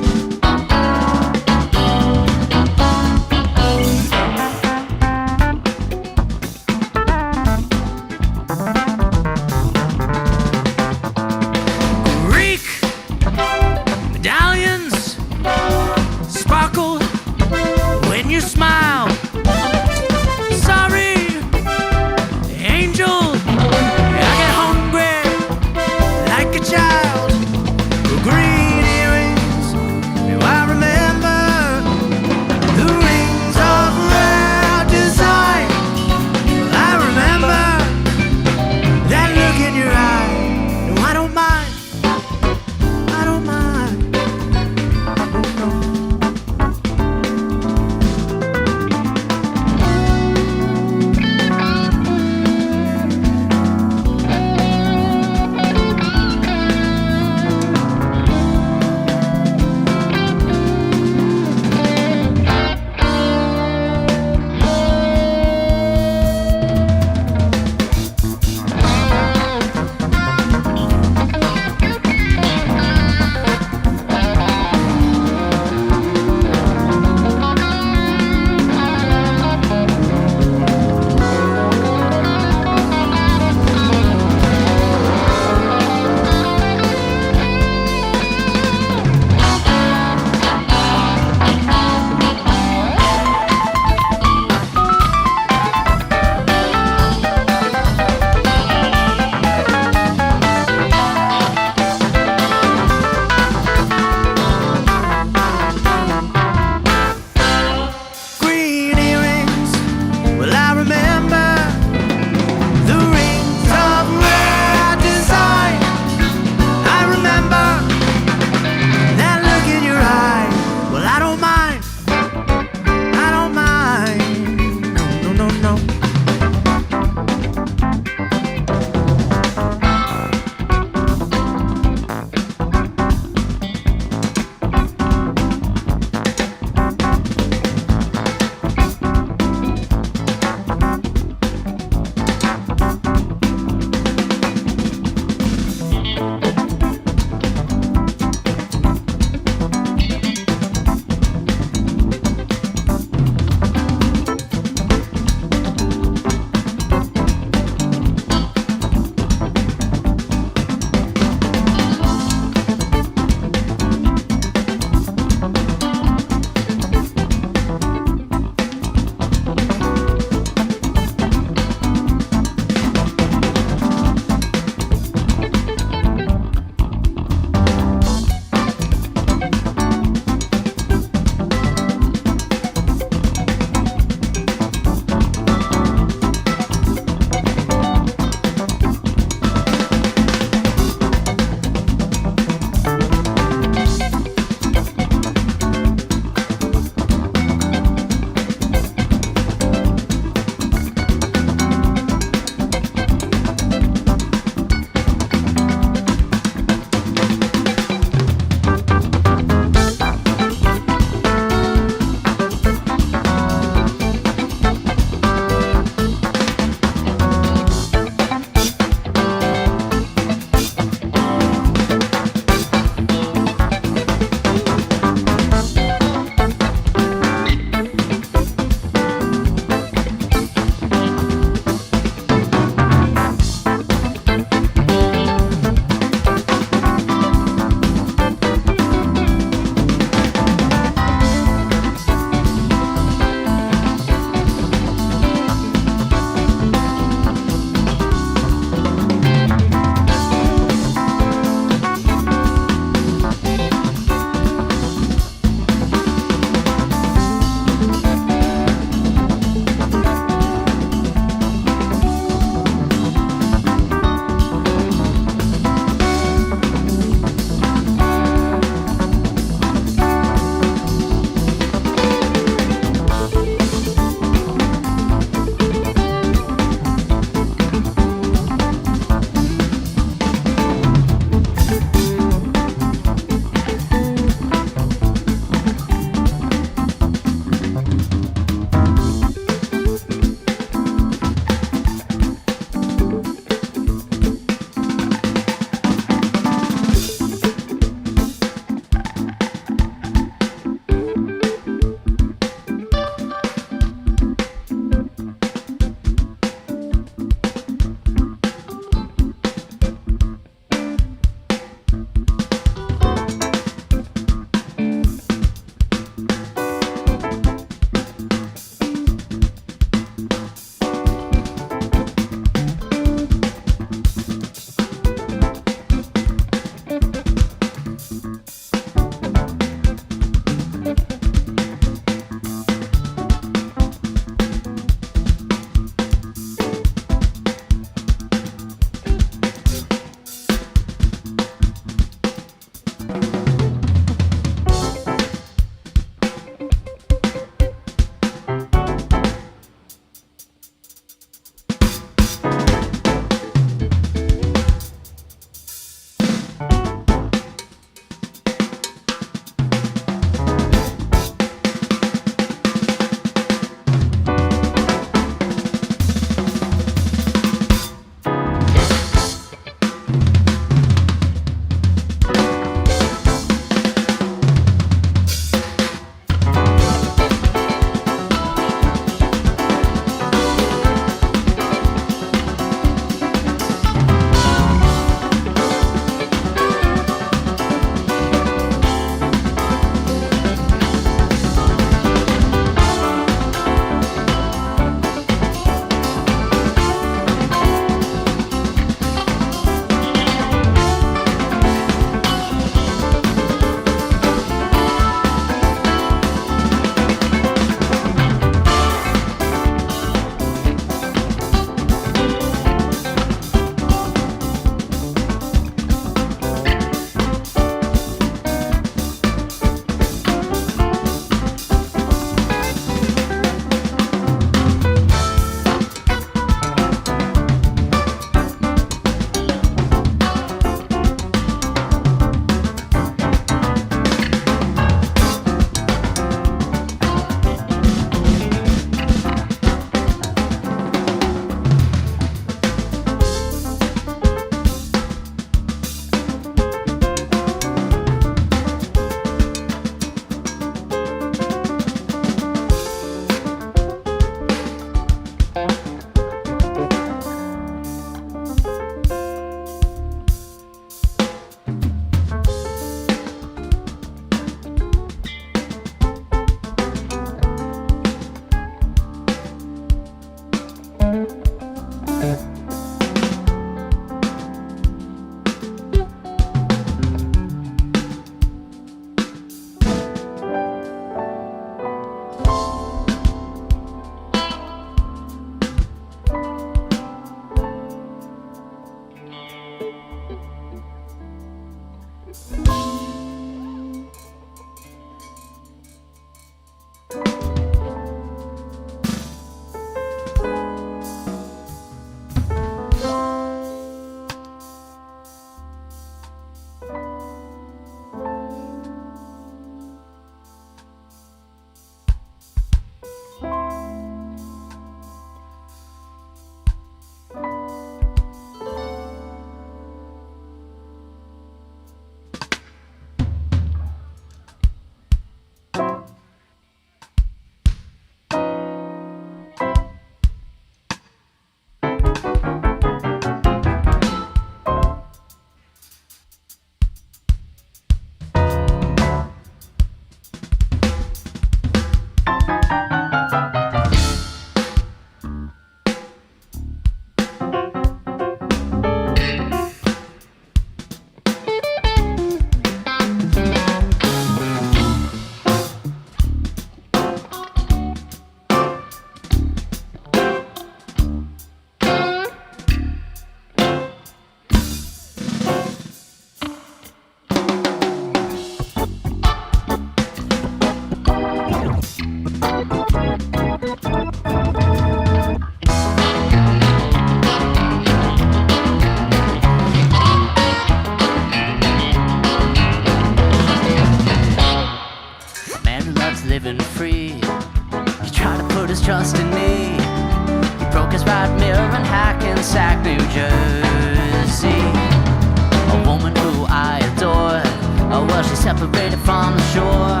separated from the shore.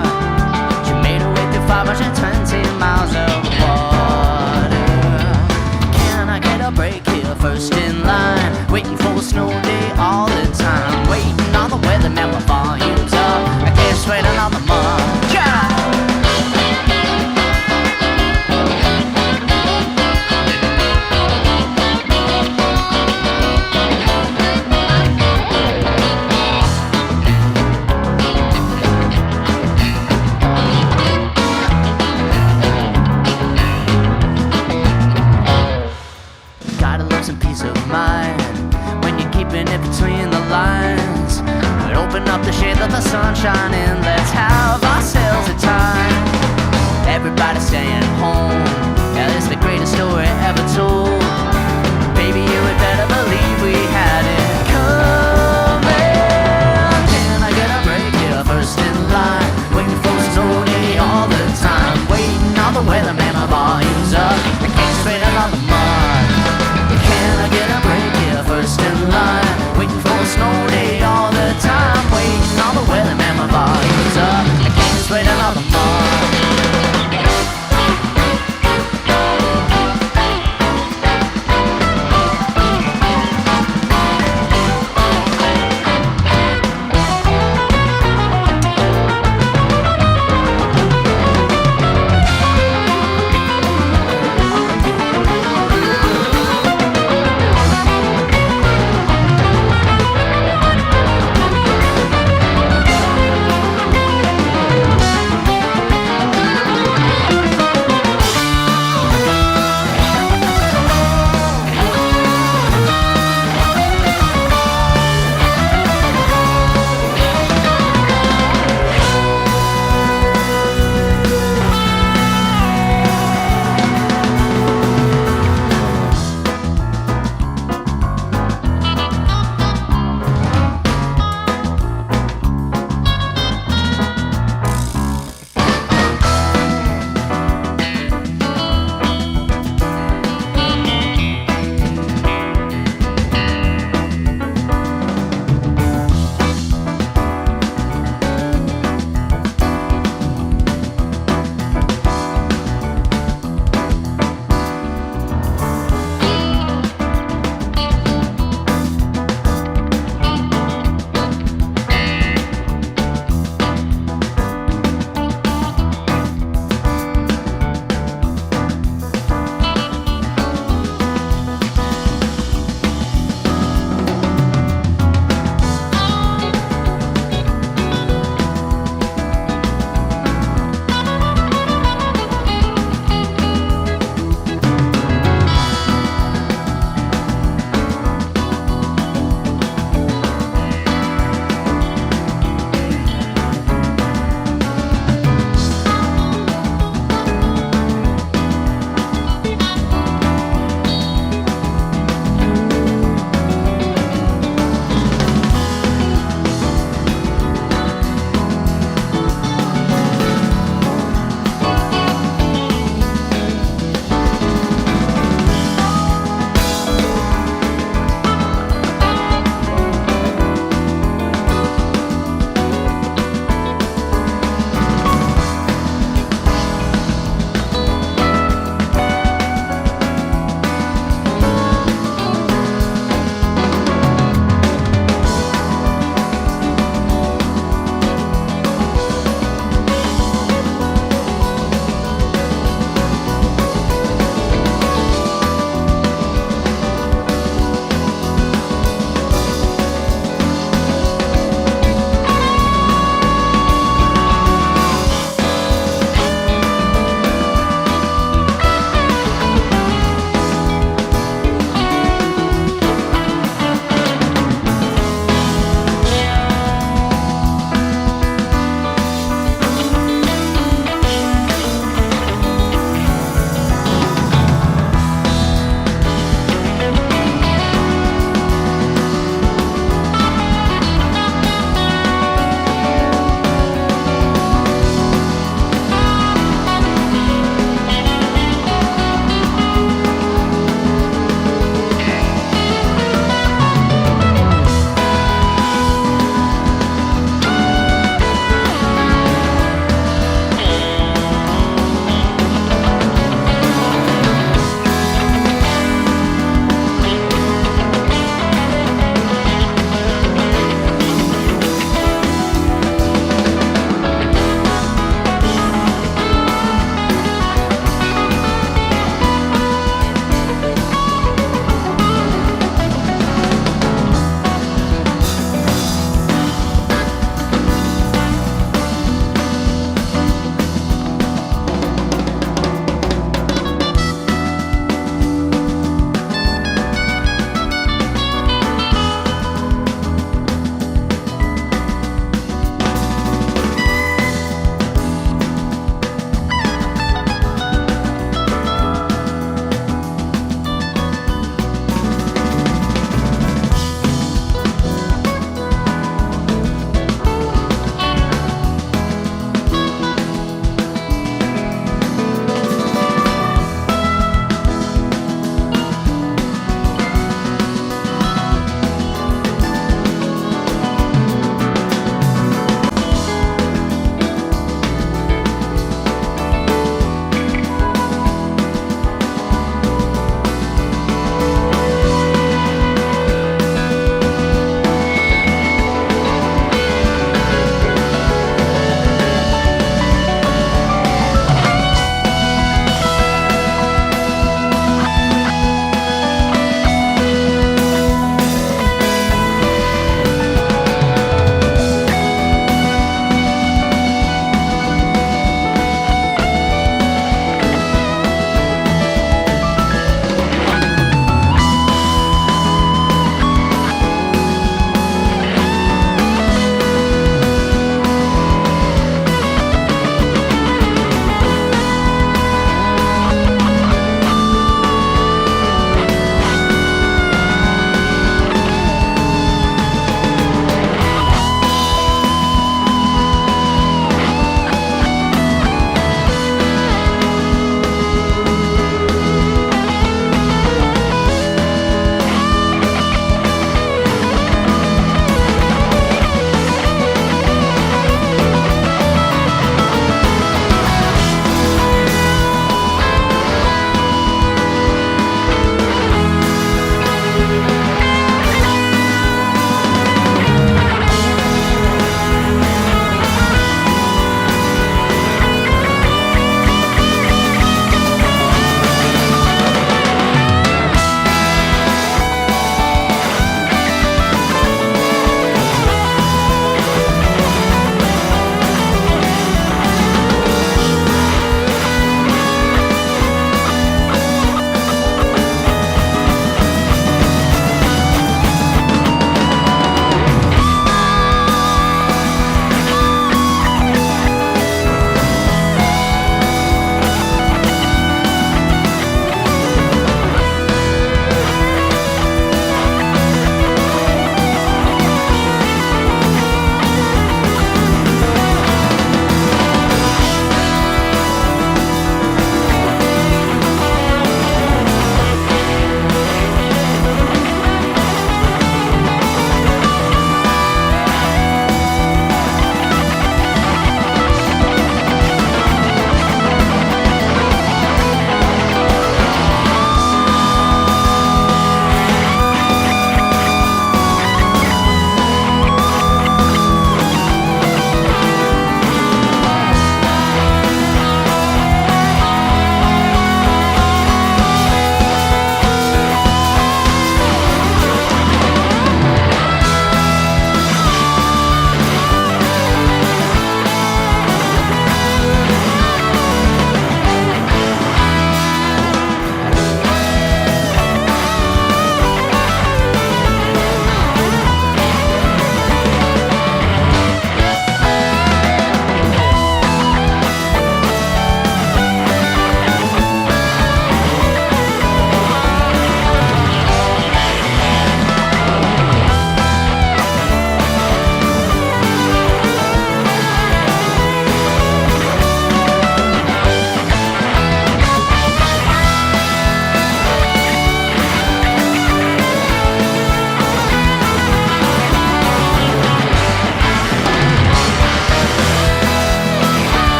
She made her way through 520 miles of water. Can I get a break here, first in line? Waiting for a snow day all the time. Waiting on the weatherman with volumes up. I can't sweat on the mud. Yeah! Some peace of mind when you're keeping it between the lines. But open up the shade, let the sun shine in. Let's have ourselves a time. Everybody staying home. Yeah, this is the greatest story ever told. Baby, you had better believe we had it coming. Can I get a break here, first in line? Waiting for a snow day all the time. Waiting on the weatherman, my volume's up. I can't straighten on the mud. Can I get a break here, first in line? Waiting for a snow day all the time. Waiting on the weatherman, my volume's up. I can't sweat on the mud.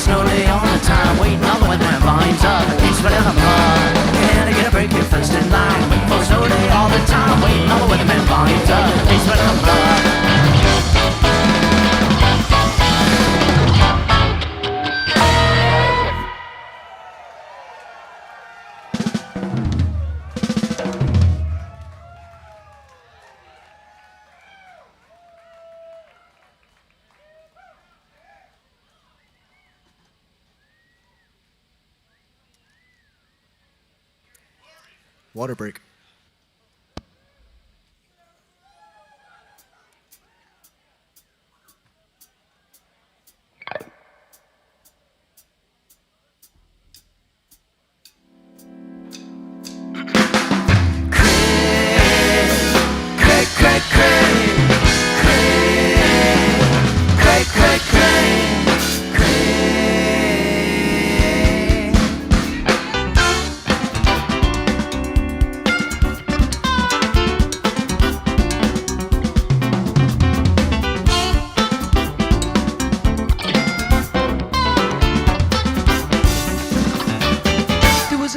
snow day all the time, waiting on the weatherman volumes up. Keep spreading the mud. Can I get a break? You're first in line. Waiting for snow day all the time, waiting on the weatherman volumes up. Keep spreading the mud. Water break.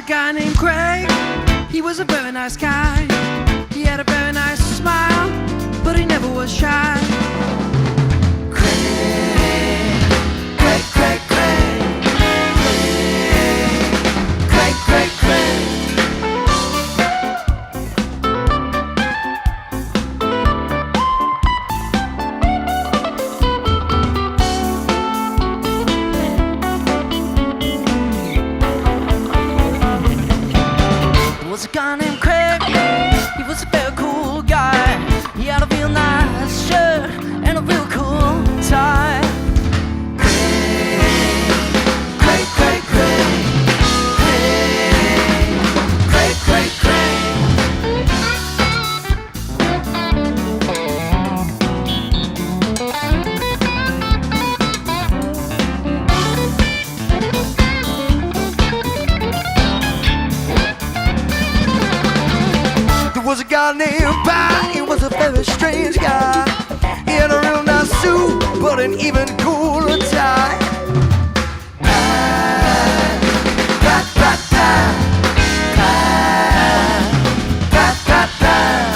Guy named Craig, he was a very nice guy. He had a very nice smile, but he never was shy. Craig, Craig, Craig, Craig, Craig, Craig, Craig. Was a guy named Craig, he was a very cool guy. He had a real nice shirt and a real cool tie. Craig, Craig, Craig, Craig, Craig, Craig, Craig. Was a guy named Pat, he was a very strange guy. He had a real nice suit, but an even cooler tie. Pat, Pat, Pat, Pat, Pat, Pat, Pat, Pat.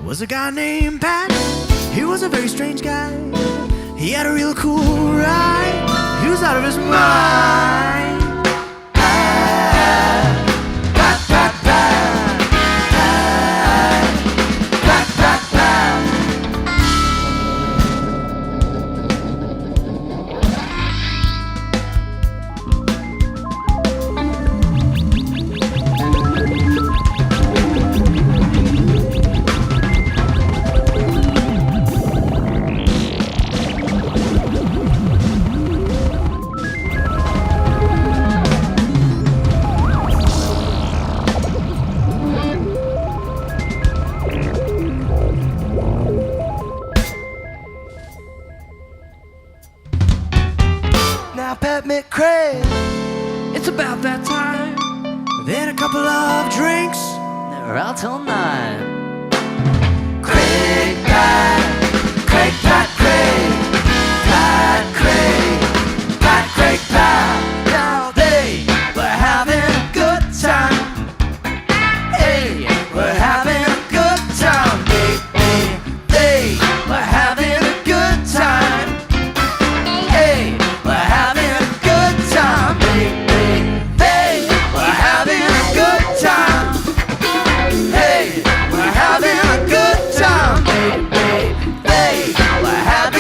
Was a guy named Pat, he was a very strange guy. He had a real cool ride, he was out of his mind. Pat, Pat, Pat, Pat, Pat, Pat, Pat. Now Pat met Craig. It's about that time. They had a couple of drinks. They were out till 9. Craig, Pat, Craig, Pat, Craig, Pat, Craig, Pat, Craig, Pat. Now they were having a good time. Hey, we're having a good time. They were having a good time. Hey, we're having a good time. They were having a good time. Hey, we're having a good time. They were having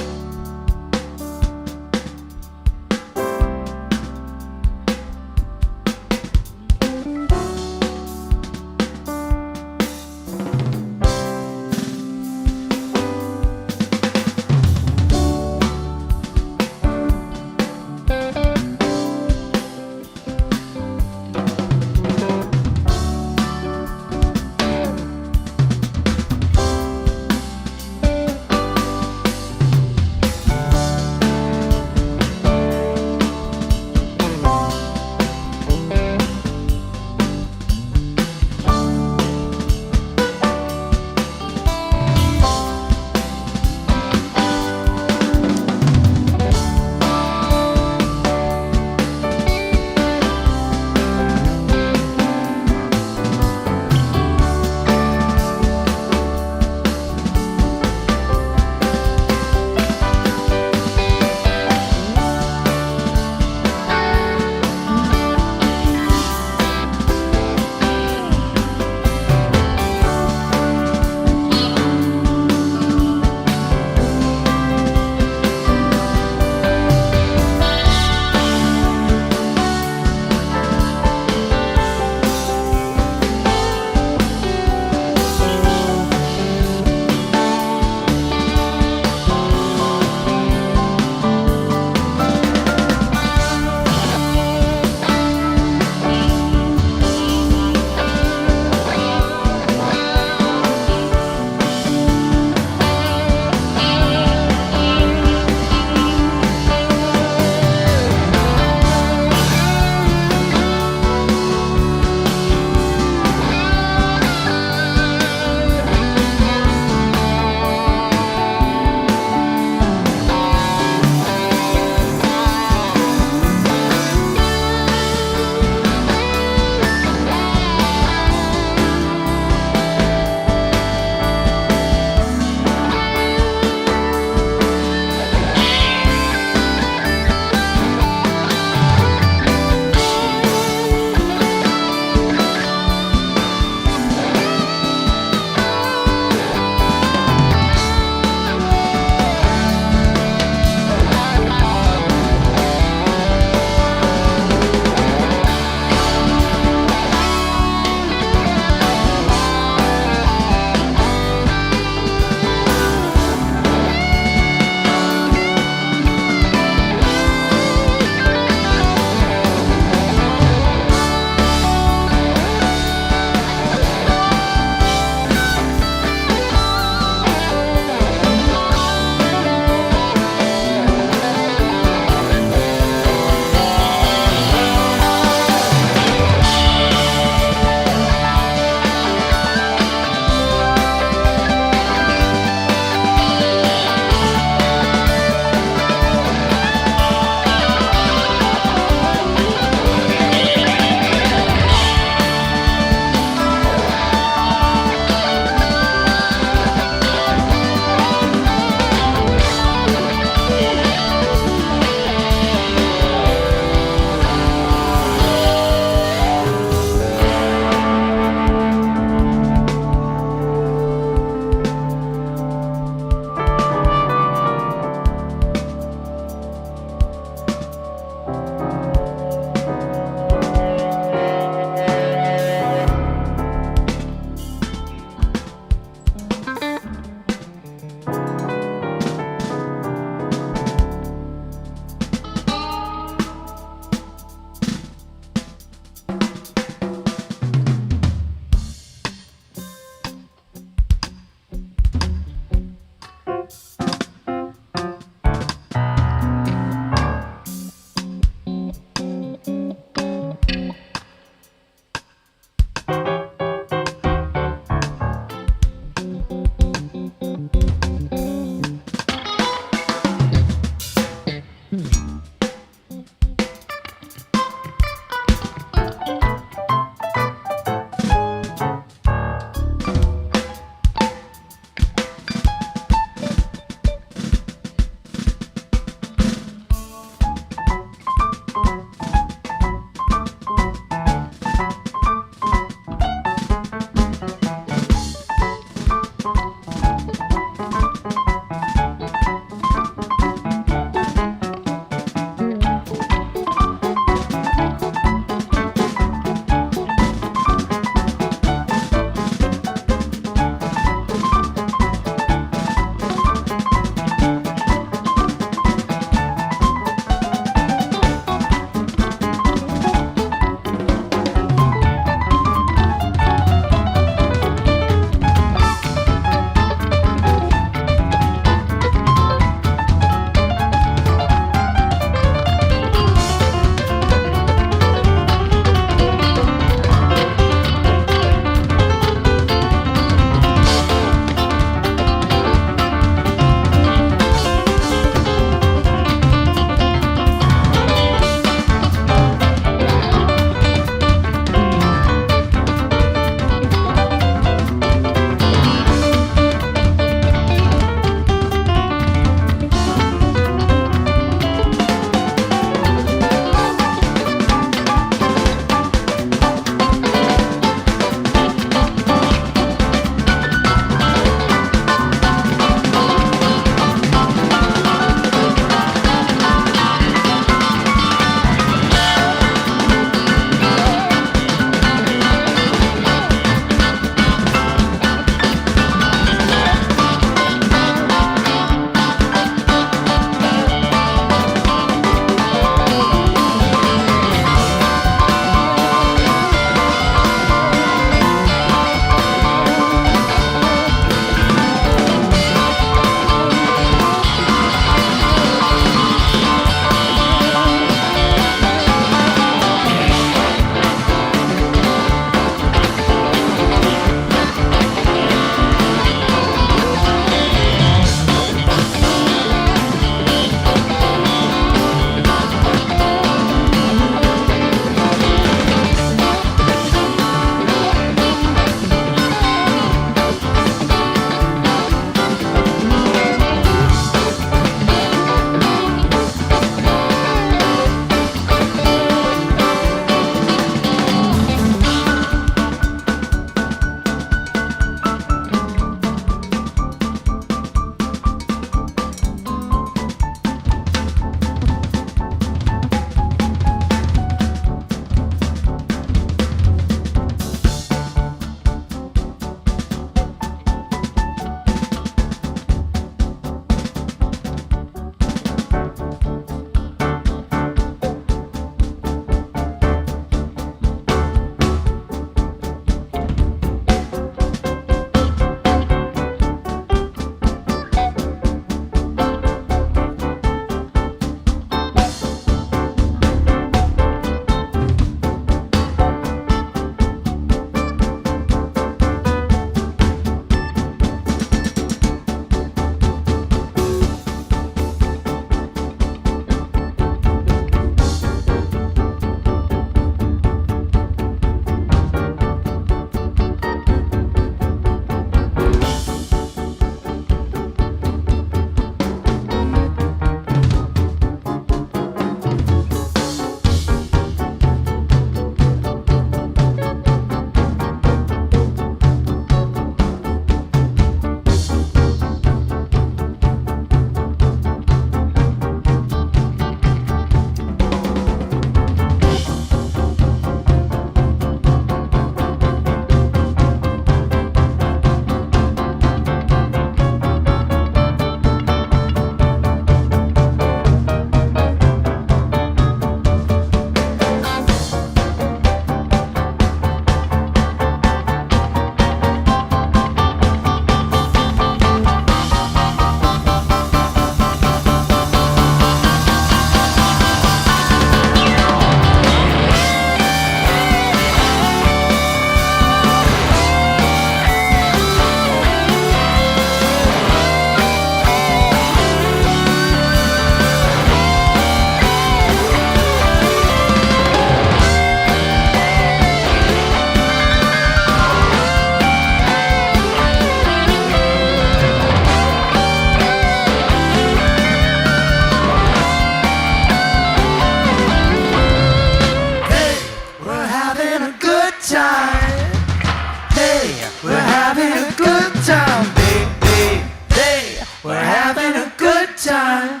time.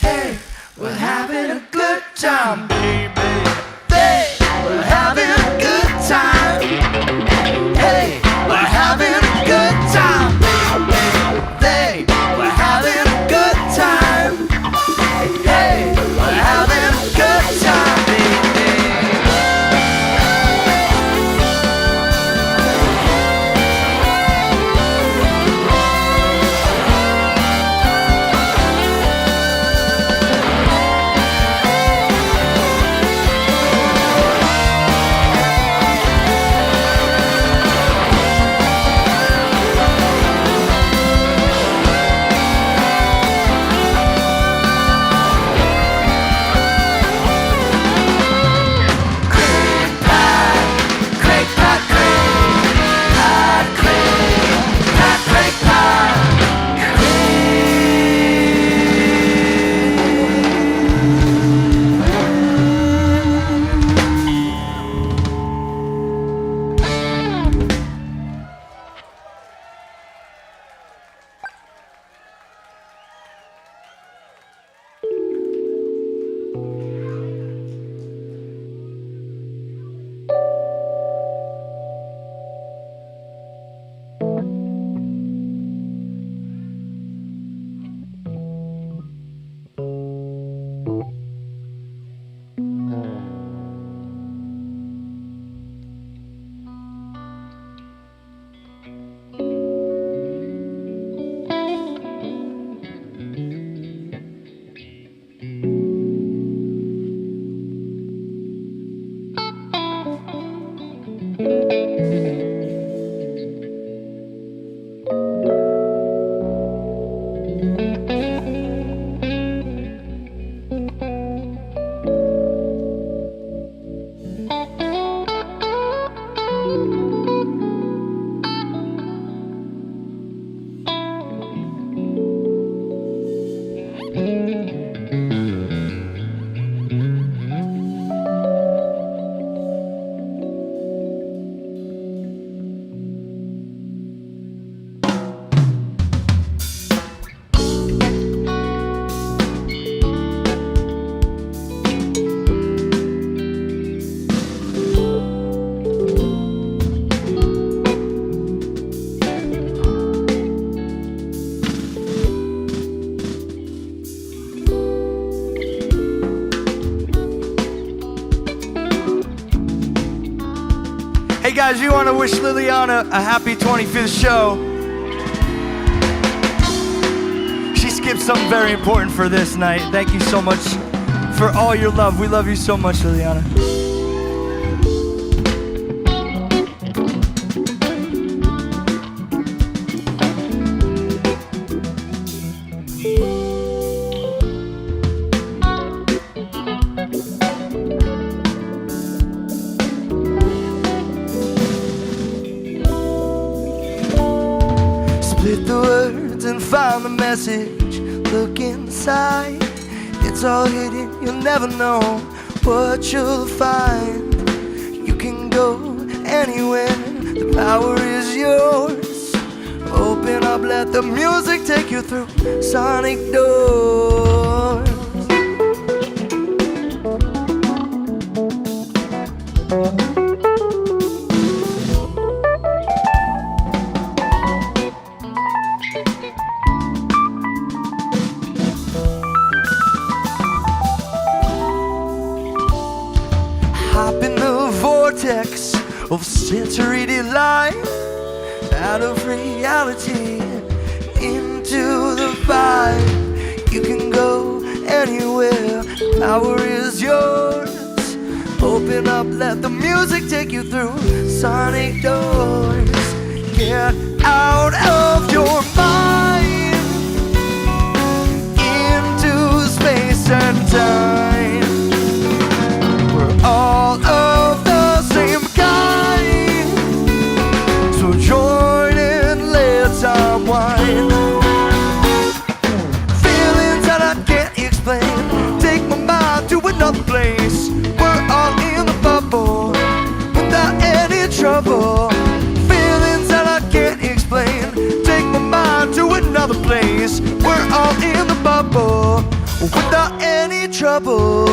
Hey, we're having a good time, baby. Hey, we're having a good time. Hey, we're having a good time, baby. Hey, we're having a good time. Hey, we're having a good time, baby. Hey guys, we want to wish Liliana a happy 25th show. She skipped something very important for this night. Thank you so much for all your love. We love you so much, Liliana. Split the words and find the message. Look inside, it's all hidden. You'll never know what you'll find. You can go anywhere, the power is yours. Open up, let the music take you through sonic doors. Hop in the vortex of sensory delight, out of reality into the vibe. You can go anywhere, power is yours. Open up, let the music take you through sonic doors. Get out of your mind, into space and time. We're all of the same kind, so join in, let's unwind. Feelings that I can't explain take my mind to another place. We're all in the bubble without any trouble. Feelings that I can't explain take my mind to another place. We're all in the bubble. without any trouble.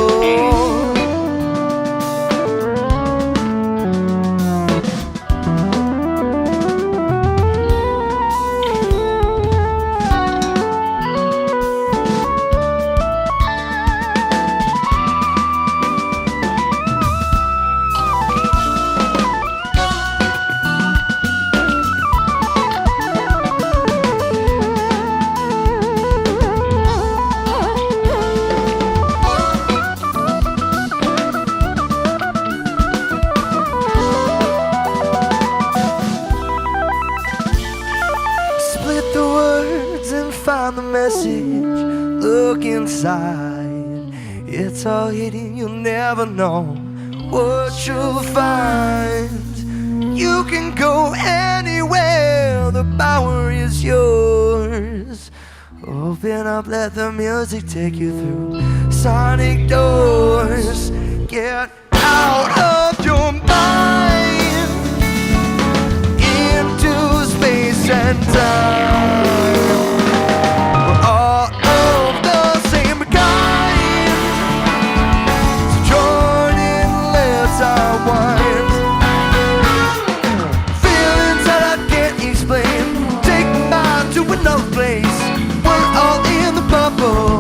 Split the words and find the message. Look inside, it's all hidden, you'll never know what you'll find. You can go anywhere, the power is yours. Open up, let the music take you through sonic doors. Get out of your mind into space and time. We're all of the same kind, so join in, let's unwind. Feelings that I can't explain, take my mind to another place. We're all in the bubble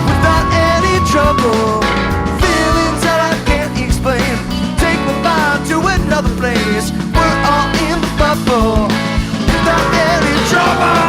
without any trouble. Feelings that I can't explain, take my mind to another place. We're all in the bubble without any trouble.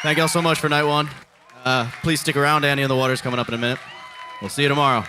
Thank y'all so much for night one. Please stick around. Annie in the Water's coming up in a minute. We'll see you tomorrow.